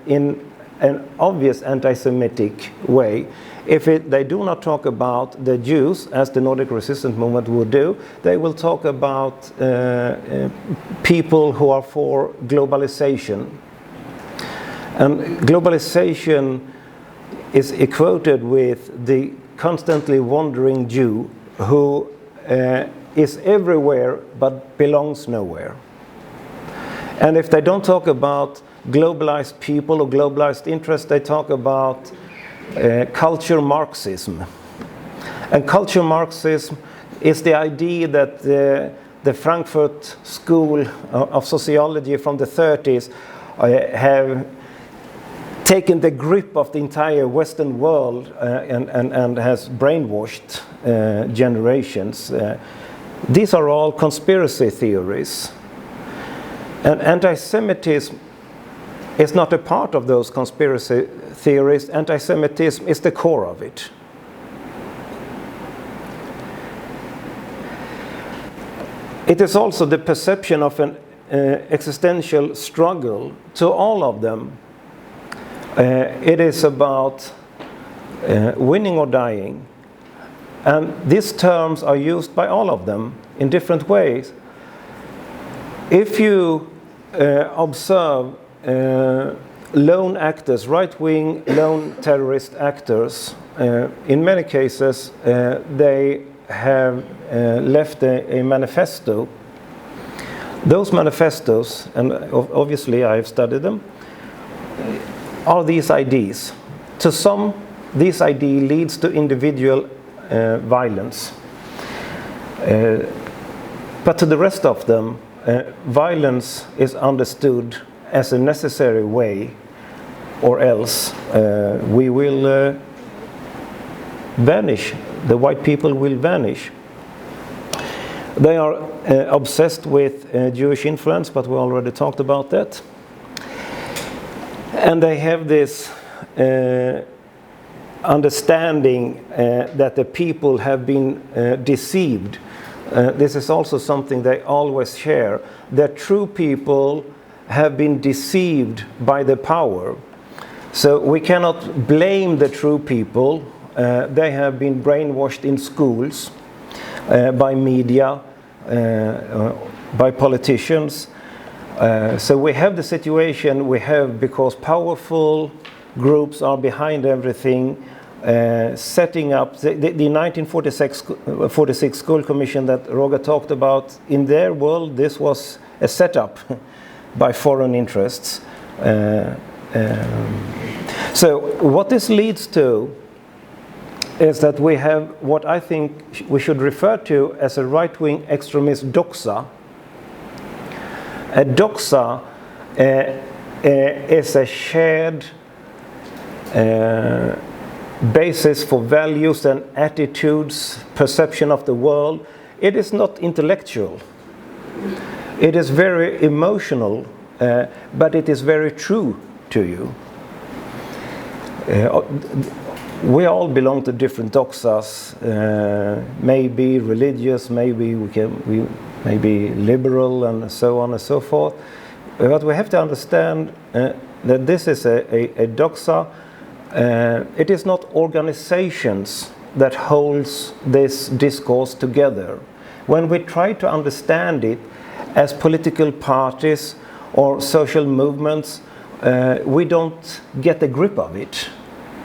in an obvious anti-Semitic way. If they do not talk about the Jews, as the Nordic resistance movement would do, they will talk about people who are for globalization. And globalization is equated with the constantly wandering Jew who is everywhere but belongs nowhere. And if they don't talk about globalized people or globalized interests, they talk about culture Marxism. And culture Marxism is the idea that the Frankfurt School of Sociology from the 30s have taken the grip of the entire Western world and has brainwashed generations. These are all conspiracy theories. And anti-Semitism is not a part of those conspiracy theories. Anti-Semitism is the core of it. It is also the perception of an existential struggle to all of them. It is about winning or dying. And these terms are used by all of them in different ways. If you observe lone actors, right-wing lone terrorist actors, in many cases they have left a manifesto. Those manifestos, and obviously I have studied them, are these ideas. To some, this idea leads to individual violence. But to the rest of them, violence is understood as a necessary way, or else we will vanish. The white people will vanish. They are obsessed with Jewish influence, but we already talked about that. And they have this understanding that the people have been deceived. This is also something they always share, that true people have been deceived by the power. So we cannot blame the true people. They have been brainwashed in schools, by media, by politicians. So we have the situation we have because powerful groups are behind everything, setting up the 1946 school commission that Roger talked about. In their world, this was a setup by foreign interests. So what this leads to is that we have what I think we should refer to as a right-wing extremist doxa. A doxa is a shared basis for values and attitudes, perception of the world. It is not intellectual. It is very emotional, but it is very true to you. We all belong to different doxas, maybe religious, maybe we may be liberal, and so on and so forth. But we have to understand that this is a doxa. It is not organizations that holds this discourse together. When we try to understand it as political parties or social movements, we don't get a grip of it.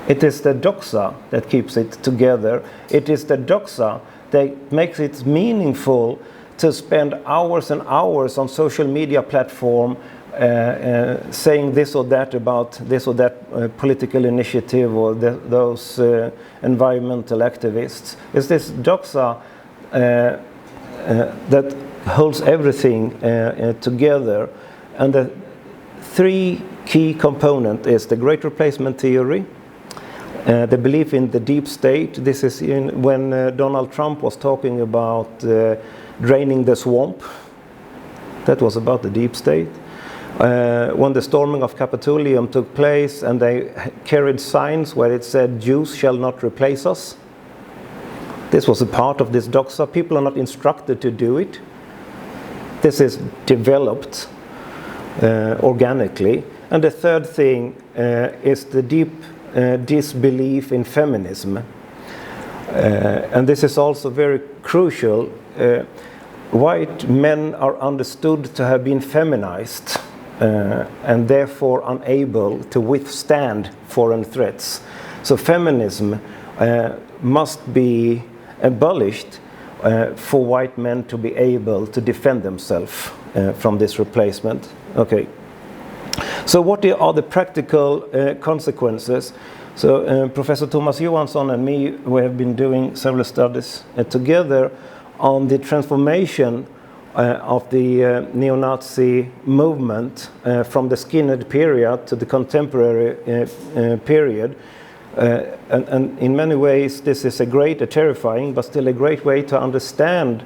It is the doxa that keeps it together. It is the doxa that makes it meaningful to spend hours and hours on social media platform saying this or that about this or that political initiative or those environmental activists. It's this doxa that holds everything together. And the three key components is the Great Replacement Theory, the belief in the deep state. This is when Donald Trump was talking about draining the swamp. That was about the deep state. When the storming of Capitolium took place and they carried signs where it said, "Jews shall not replace us." This was a part of this doxa. People are not instructed to do it. This is developed organically. And the third thing is the deep disbelief in feminism. And this is also very crucial. White men are understood to have been feminized and therefore unable to withstand foreign threats. So feminism must be abolished for white men to be able to defend themselves from this replacement. Okay. So what are the practical consequences? So Professor Thomas Johansson and me, we have been doing several studies together on the transformation of the neo-Nazi movement from the skinhead period to the contemporary period. And in many ways this is a terrifying, but still a great way to understand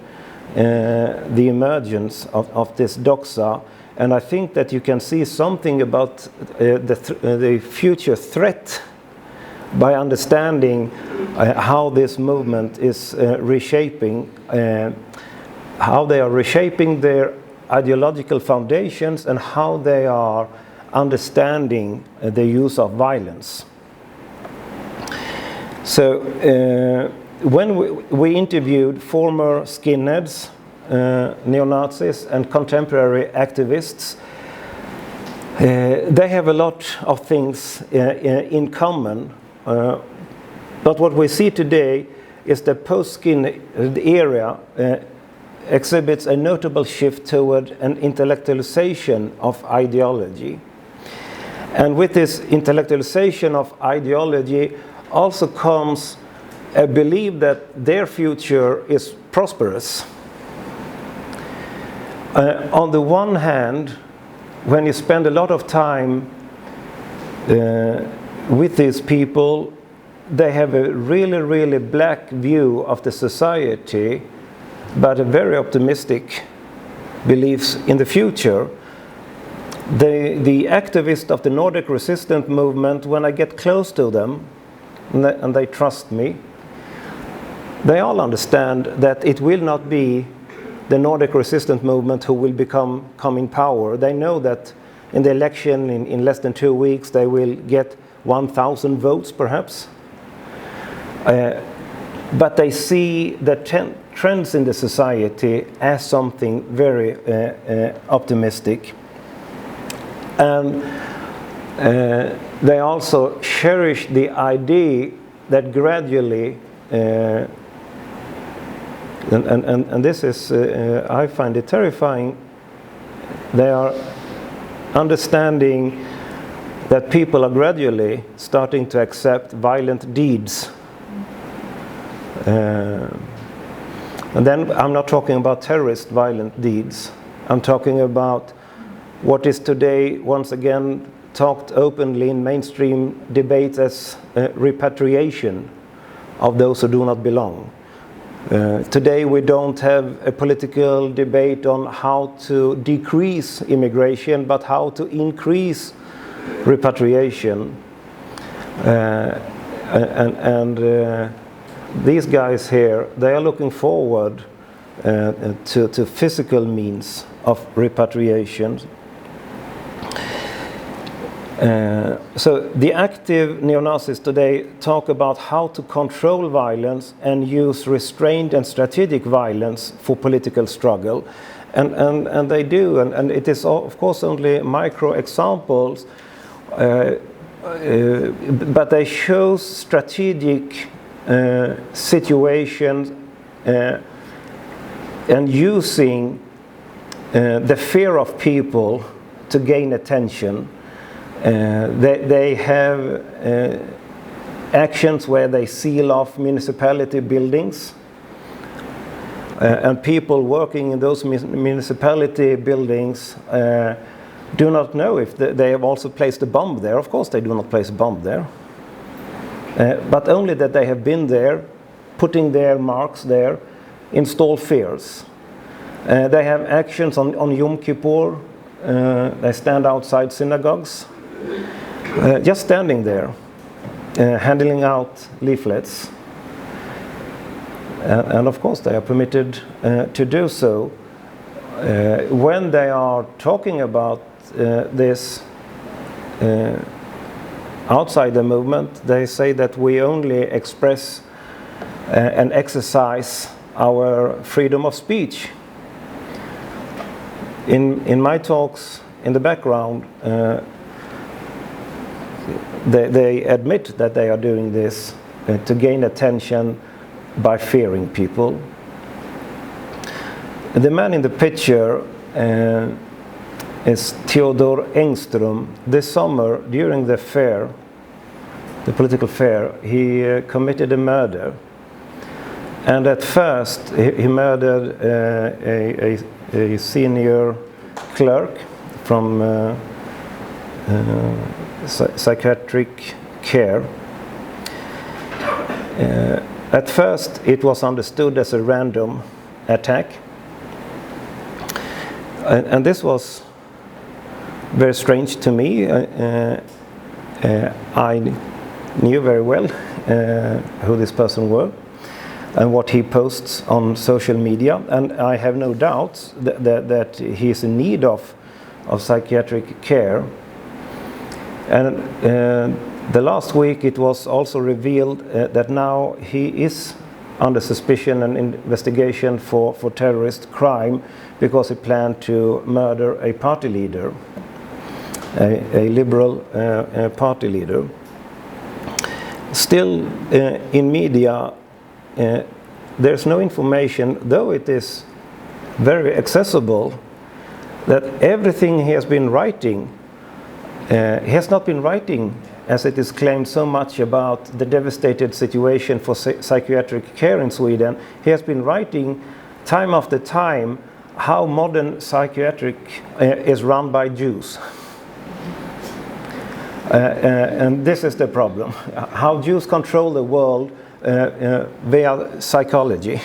the emergence of this doxa. And I think that you can see something about the future threat by understanding how this movement is reshaping, how they are reshaping their ideological foundations and how they are understanding the use of violence. So when we interviewed former skinheads, neo-Nazis and contemporary activists, they have a lot of things in common. But what we see today is the post-skin era exhibits a notable shift toward an intellectualization of ideology. And with this intellectualization of ideology also comes a belief that their future is prosperous. On the one hand, when you spend a lot of time with these people, they have a really, really black view of the society, but a very optimistic beliefs in the future. The activists of the Nordic resistance movement, when I get close to them, and they trust me, they all understand that it will not be the Nordic resistance movement who will come in power. They know that in the election in less than 2 weeks they will get 1,000 votes perhaps. But they see the trends in the society as something very optimistic. And they also cherish the idea that gradually, and this is, I find it terrifying, they are understanding that people are gradually starting to accept violent deeds. And then I'm not talking about terrorist violent deeds. I'm talking about what is today, once again, talked openly in mainstream debates as repatriation of those who do not belong. Today we don't have a political debate on how to decrease immigration, but how to increase repatriation. These guys here, they are looking forward to physical means of repatriation. So the active neo-Nazis today talk about how to control violence and use restrained and strategic violence for political struggle. And they do, and it is of course only micro examples, but they show strategic situations and using the fear of people to gain attention. They have actions where they seal off municipality buildings, and people working in those municipality buildings do not know if they have also placed a bomb there. Of course they do not place a bomb there, but only that they have been there, putting their marks there, install fears. They have actions on Yom Kippur. They stand outside synagogues, just standing there, handing out leaflets. And of course they are permitted to do so. When they are talking about this outside the movement, they say that we only express and exercise our freedom of speech. In my talks in the background, they admit that they are doing this to gain attention by fearing people. The man in the picture is Theodor Engström. This summer, during the fair, the political fair, he committed a murder. And at first, he murdered a senior clerk from psychiatric care. At first, it was understood as a random attack. And this was very strange to me. I knew very well who this person was and what he posts on social media, and I have no doubt that he is in need of psychiatric care. And the last week it was also revealed that now he is under suspicion and investigation for terrorist crime because he planned to murder a party leader, a liberal party leader. Still, in media, there's no information, though it is very accessible, that everything he has been writing, he has not been writing, as it is claimed, so much about the devastated situation for psychiatric care in Sweden. He has been writing time after time how modern psychiatric is run by Jews. And this is the problem, how Jews control the world via psychology.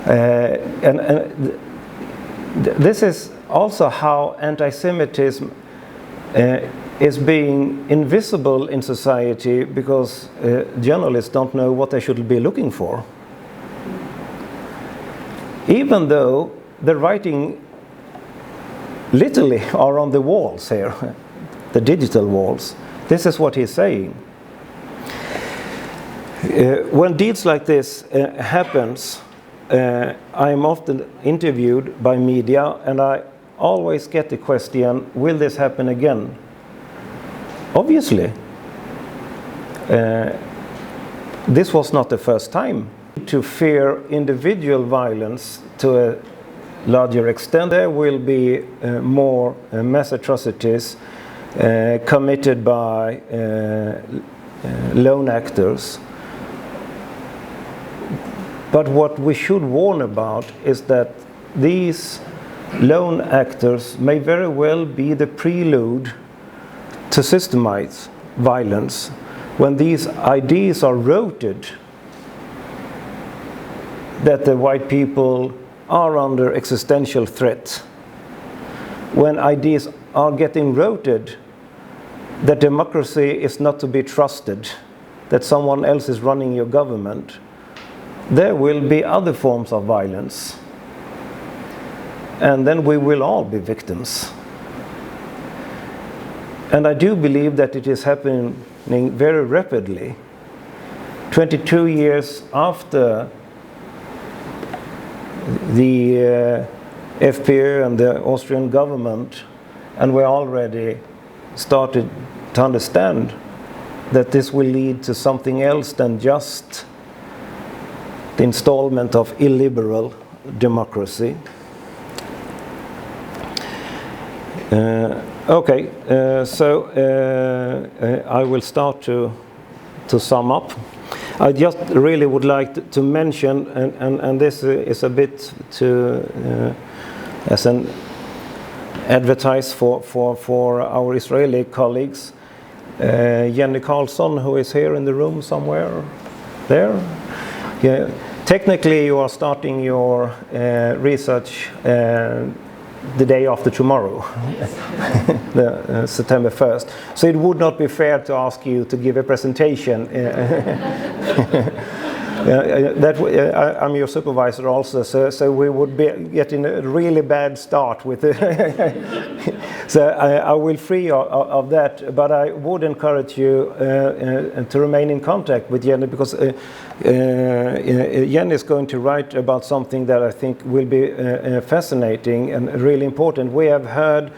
and this is also how anti-Semitism is being invisible in society, because journalists don't know what they should be looking for. Even though the writing literally are on the walls here, the digital walls, this is what he's saying. When deeds like this happens, I am often interviewed by media, and I always get the question, will this happen again? Obviously. This was not the first time. To fear individual violence to a larger extent, there will be more mass atrocities committed by lone actors. But what we should warn about is that these lone actors may very well be the prelude to systemized violence when these ideas are rooted that the white people are under existential threat, when ideas are getting rooted that democracy is not to be trusted, that someone else is running your government, there will be other forms of violence. And then we will all be victims. And I do believe that it is happening very rapidly. 22 years after the FPÖ and the Austrian government, and we already started to understand that this will lead to something else than just the installment of illiberal democracy. I will start to sum up. I just really would like to mention, and this is a bit to as an advertise for our Israeli colleagues. Jenny Karlsson, who is here in the room somewhere there. Yeah. Technically, you are starting your research the day after tomorrow, September 1st. So it would not be fair to ask you to give a presentation. I'm your supervisor also, so we would be getting a really bad start with it. So I will free of that, but I would encourage you to remain in contact with Jenny, because Jenny is going to write about something that I think will be fascinating and really important. We have heard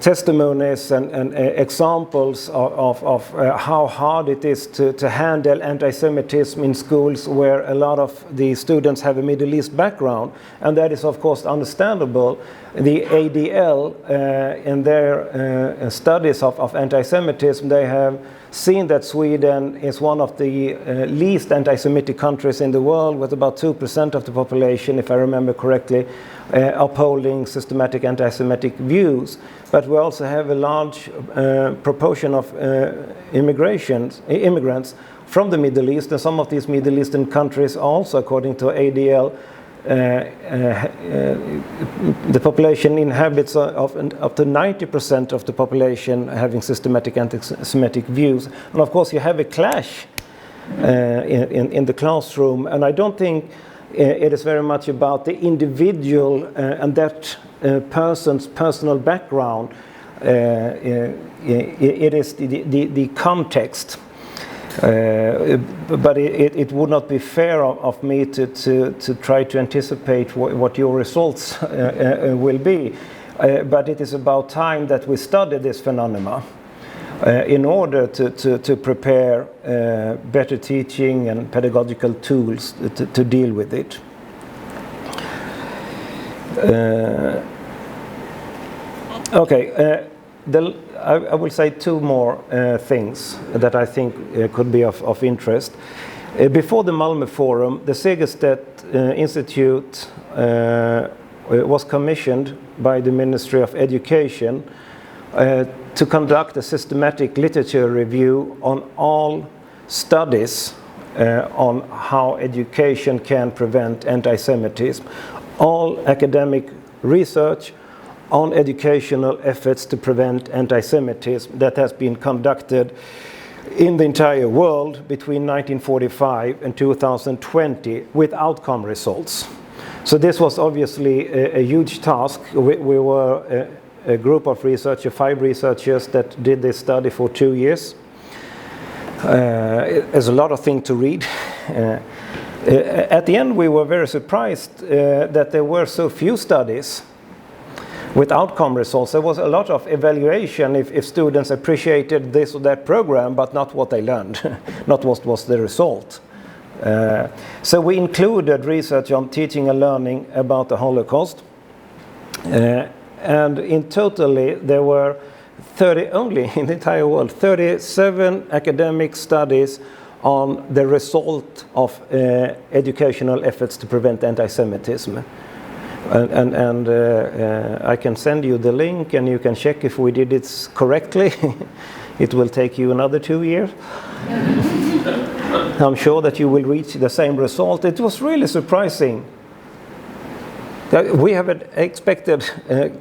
testimonies and examples of how hard it is to handle anti-Semitism in schools where a lot of the students have a Middle East background, and that is of course understandable. The ADL in their studies of anti-Semitism, they have seen that Sweden is one of the least anti-Semitic countries in the world, with about 2% of the population, if I remember correctly, upholding systematic anti-Semitic views. But we also have a large proportion of immigrants from the Middle East, and some of these Middle Eastern countries also, according to ADL, the population inhabits up to 90% of the population having systematic anti-Semitic views. And of course you have a clash in the classroom, and I don't think it is very much about the individual and that person's personal background. It is the context. But it would not be fair of me to try to anticipate what your results will be. But it is about time that we study this phenomena in order to prepare better teaching and pedagogical tools to deal with it. I will say two more things that I think could be of interest. Before the Malmö Forum, the Segerstedt Institute was commissioned by the Ministry of Education to conduct a systematic literature review on all studies on how education can prevent anti-Semitism, all academic research on educational efforts to prevent anti-Semitism that has been conducted in the entire world between 1945 and 2020 with outcome results. So this was obviously a huge task. We were a group of researchers, 5 researchers that did this study for 2 years. There's a lot of things to read. At the end we were very surprised that there were so few studies with outcome results. There was a lot of evaluation if students appreciated this or that program, but not what they learned, not what was the result. So we included research on teaching and learning about the Holocaust. And in totally there were 30, only in the entire world, 37 academic studies on the result of educational efforts to prevent anti-Semitism. And I can send you the link, and you can check if we did it correctly. It will take you another 2 years. I'm sure that you will reach the same result. It was really surprising. We have expected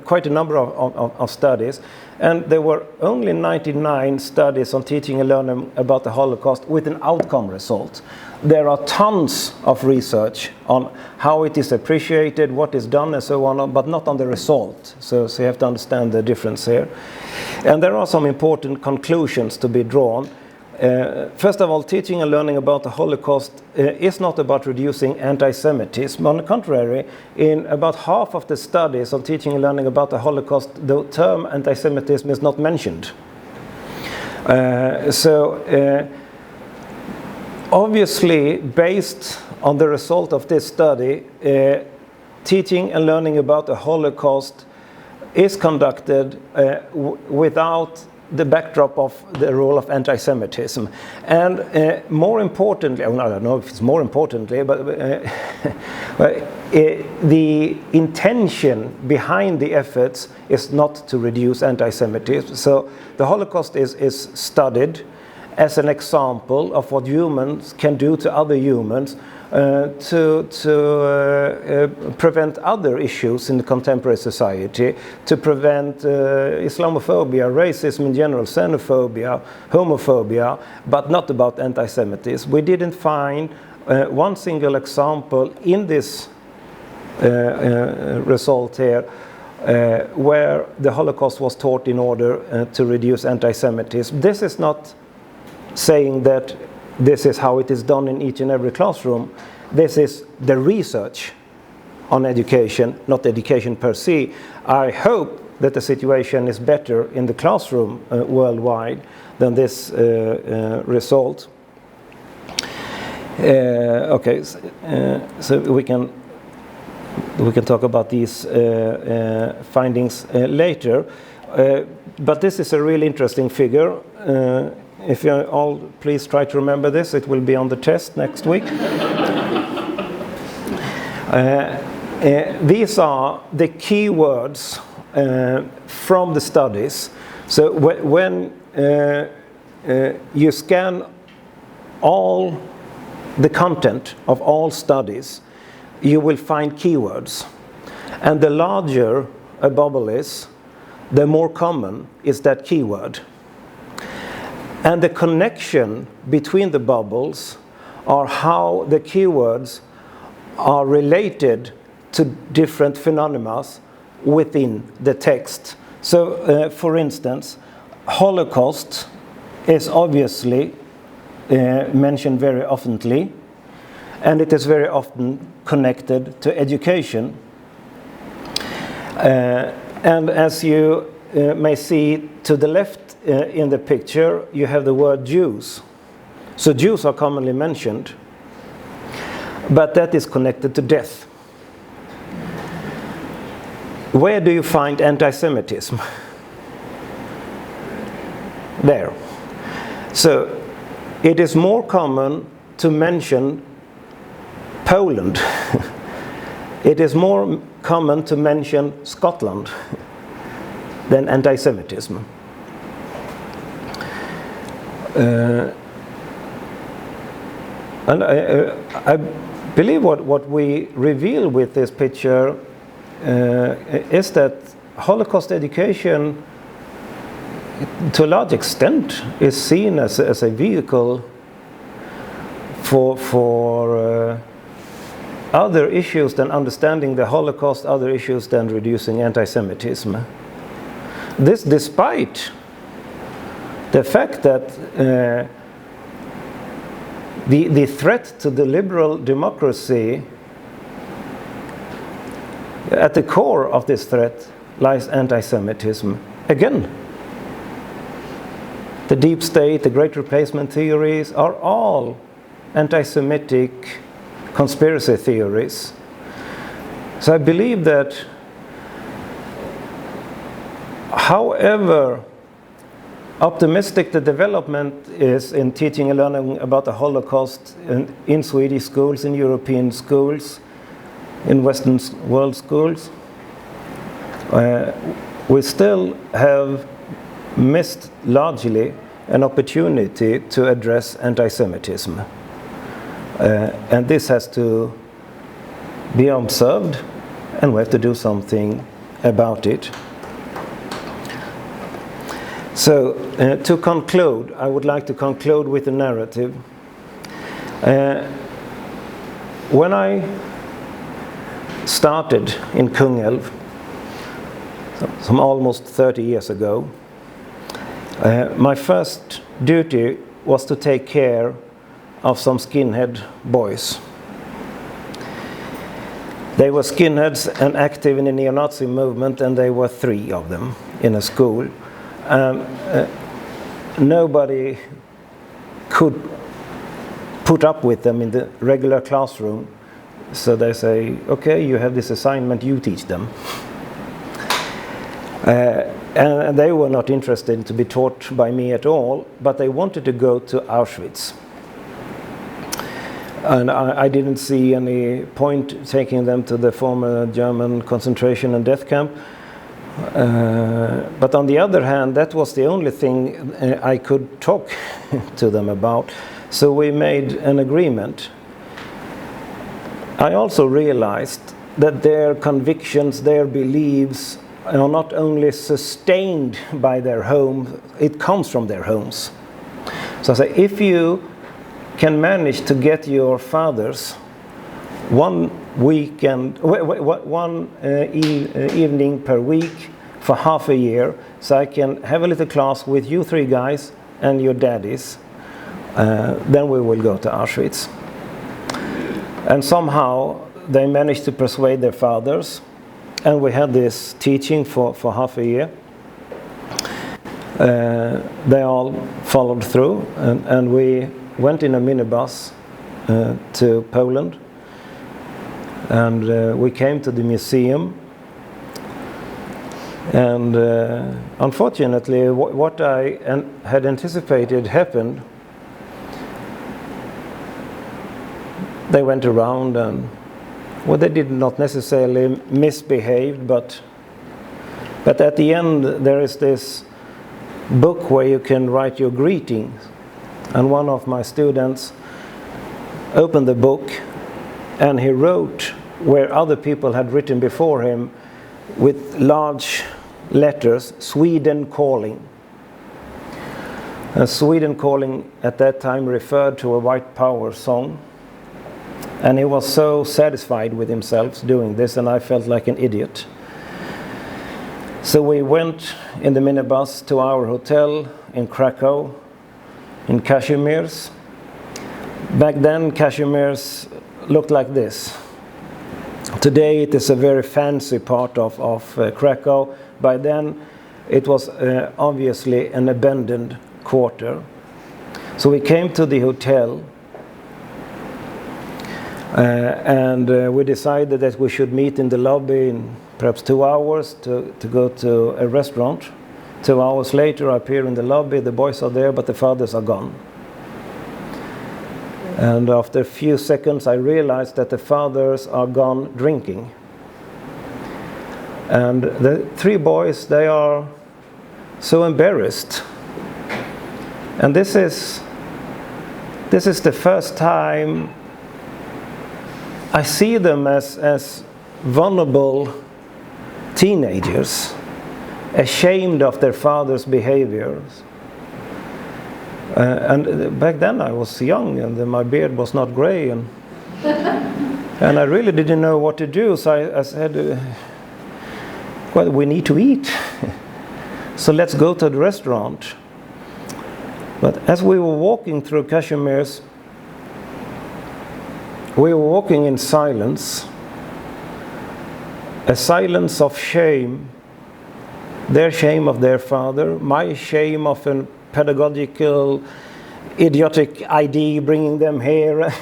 quite a number of studies, and there were only 99 studies on teaching and learning about the Holocaust with an outcome result. There are tons of research on how it is appreciated, what is done, and so on, but not on the result. So you have to understand the difference here. And there are some important conclusions to be drawn. First of all, teaching and learning about the Holocaust is not about reducing anti-Semitism. On the contrary, in about half of the studies on teaching and learning about the Holocaust, the term anti-Semitism is not mentioned. Obviously, based on the result of this study, teaching and learning about the Holocaust is conducted without the backdrop of the role of anti-Semitism. And more importantly, I don't know if it's more importantly, but the intention behind the efforts is not to reduce anti-Semitism. So the Holocaust is studied as an example of what humans can do to other humans to prevent other issues in the contemporary society, to prevent Islamophobia, racism in general, xenophobia, homophobia, but not about anti-Semitism. We didn't find one single example in this result here where the Holocaust was taught in order to reduce anti-Semitism. This is not saying that this is how it is done in each and every classroom. This is the research on education, not education per se. I hope that the situation is better in the classroom worldwide than this result. Okay, so we can talk about these findings later. But this is a really interesting figure. If you all please try to remember this, it will be on the test next week. These are the key words from the studies. So when you scan all the content of all studies, you will find keywords. And the larger a bubble is, the more common is that keyword. And the connection between the bubbles are how the keywords are related to different phenomena within the text. So, for instance, Holocaust is obviously mentioned very oftenly, and it is very often connected to education. And as you may see to the left in the picture, you have the word Jews. So Jews are commonly mentioned, but that is connected to death. Where do you find anti-Semitism? There. So it is more common to mention Poland. It is more common to mention Scotland than anti-Semitism. And I believe what we reveal with this picture is that Holocaust education, to a large extent, is seen as a vehicle for other issues than understanding the Holocaust, other issues than reducing anti-Semitism. This despite the fact that the threat to the liberal democracy, at the core of this threat lies anti-Semitism. Again, the deep state, the great replacement theories are all anti-Semitic conspiracy theories. So I believe that however optimistic the development is in teaching and learning about the Holocaust in Swedish schools, in European schools, in Western world schools. We still have missed largely an opportunity to address anti-Semitism. And this has to be observed, and we have to do something about it. So, to conclude, I would like to conclude with a narrative. When I started in Kungälv, some almost 30 years ago, my first duty was to take care of some skinhead boys. They were skinheads and active in the neo-Nazi movement, and there were 3 of them in a school. Nobody could put up with them in the regular classroom, so they say, okay, you have this assignment, you teach them. And they were not interested to be taught by me at all, but they wanted to go to Auschwitz. And I didn't see any point taking them to the former German concentration and death camp. But on the other hand, that was the only thing I could talk to them about. So we made an agreement. I also realized that their convictions, their beliefs, are not only sustained by their home, it comes from their homes. So I say, if you can manage to get your fathers one evening per week for half a year, so I can have a little class with you 3 guys and your daddies, then we will go to Auschwitz. And somehow they managed to persuade their fathers, and we had this teaching for half a year. They all followed through, and we went in a minibus to Poland, and we came to the museum. And unfortunately, what I had anticipated happened. They went around, and well, they did not necessarily misbehave, but at the end there is this book where you can write your greetings. And one of my students opened the book, and he wrote where other people had written before him with large letters, Sweden calling. Sweden calling at that time referred to a white power song. And he was so satisfied with himself doing this, and I felt like an idiot. So we went in the minibus to our hotel in Krakow, in Kazimierz. Back then, Kazimierz looked like this. Today it is a very fancy part of Krakow. By then it was obviously an abandoned quarter. So we came to the hotel, and we decided that we should meet in the lobby in perhaps 2 hours to go to a restaurant. 2 hours later I appear in the lobby, the boys are there, but the fathers are gone. And after a few seconds I realized that the fathers are gone drinking. And the 3 boys, they are so embarrassed. And this is the first time I see them as vulnerable teenagers, ashamed of their father's behaviors. And back then I was young, and my beard was not gray, and I really didn't know what to do. So I said, well, we need to eat, so let's go to the restaurant. But as we were walking through Kazimierz, we were walking in silence, a silence of shame. Their shame of their father, my shame of a pedagogical, idiotic idea bringing them here.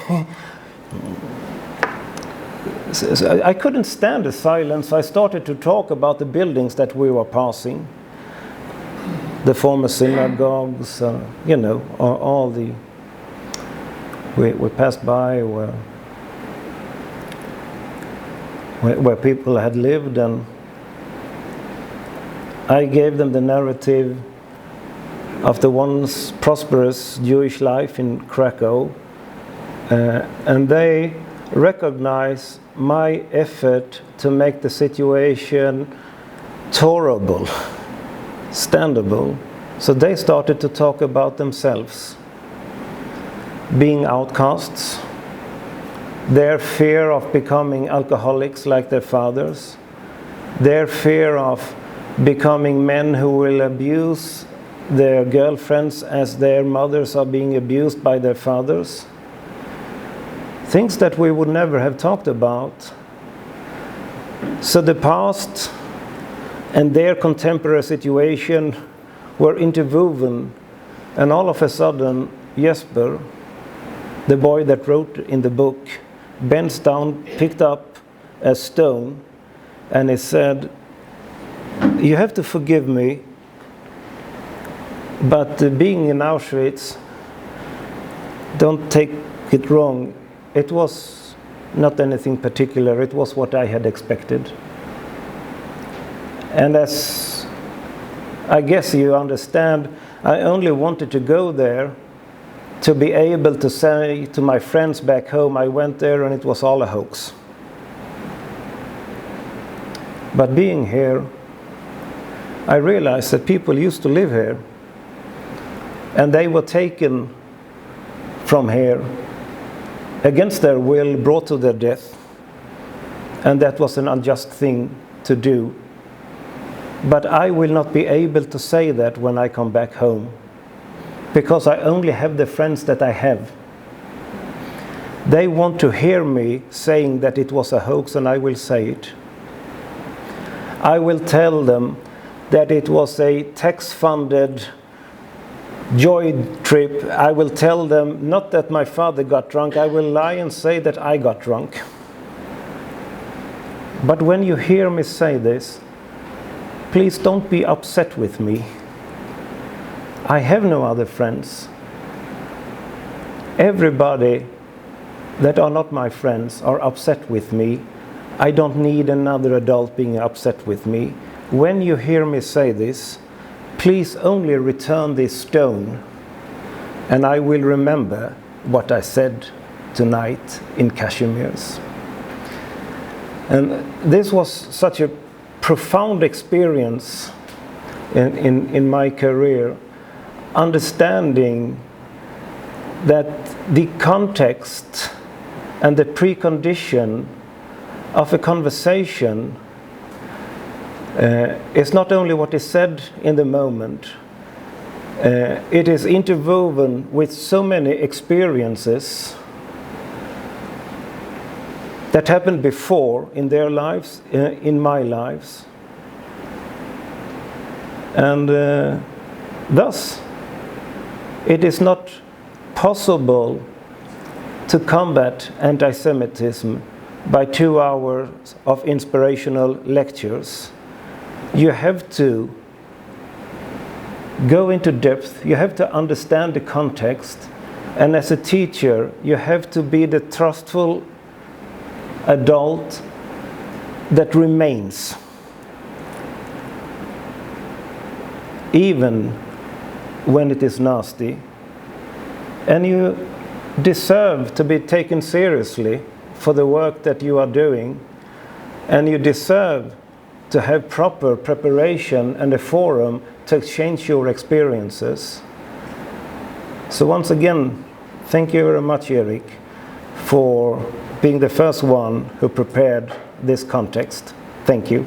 So I couldn't stand the silence. I started to talk about the buildings that we were passing. the former synagogues, you know, all the, we passed by where people had lived, and I gave them the narrative of the once prosperous Jewish life in Krakow, and they recognize my effort to make the situation tolerable, standable. So they started to talk about themselves, being outcasts, their fear of becoming alcoholics like their fathers, their fear of becoming men who will abuse their girlfriends as their mothers are being abused by their fathers. Things that we would never have talked about. So the past and their contemporary situation were interwoven, and all of a sudden Jesper, the boy that wrote in the book, bends down, picked up a stone, and he said, "You have to forgive me, but being in Auschwitz, don't take it wrong, it was not anything particular, it was what I had expected." And as I guess you understand, I only wanted to go there to be able to say to my friends back home, I went there and it was all a hoax. But being here, I realized that people used to live here, and they were taken from here against their will, brought to their death, and that was an unjust thing to do. But I will not be able to say that when I come back home, because I only have the friends that I have. They want to hear me saying that it was a hoax, and I will say it. I will tell them that it was a tax-funded joy trip. I will tell them not that my father got drunk, I will lie and say that I got drunk. But when you hear me say this, please don't be upset with me. I have no other friends. Everybody that are not my friends are upset with me. I don't need another adult being upset with me. When you hear me say this, please only return this stone, and I will remember what I said tonight in Kashmir's. And this was such a profound experience in my career, understanding that the context and the precondition of a conversation is not only what is said in the moment, it is interwoven with so many experiences that happened before in their lives, in my lives. And thus, it is not possible to combat anti-Semitism by 2 hours of inspirational lectures. You have to go into depth, you have to understand the context, and as a teacher, you have to be the trustful adult that remains, even when it is nasty. And you deserve to be taken seriously for the work that you are doing, and you deserve to have proper preparation and a forum to exchange your experiences. So once again, thank you very much, Erik, for being the first one who prepared this context. Thank you.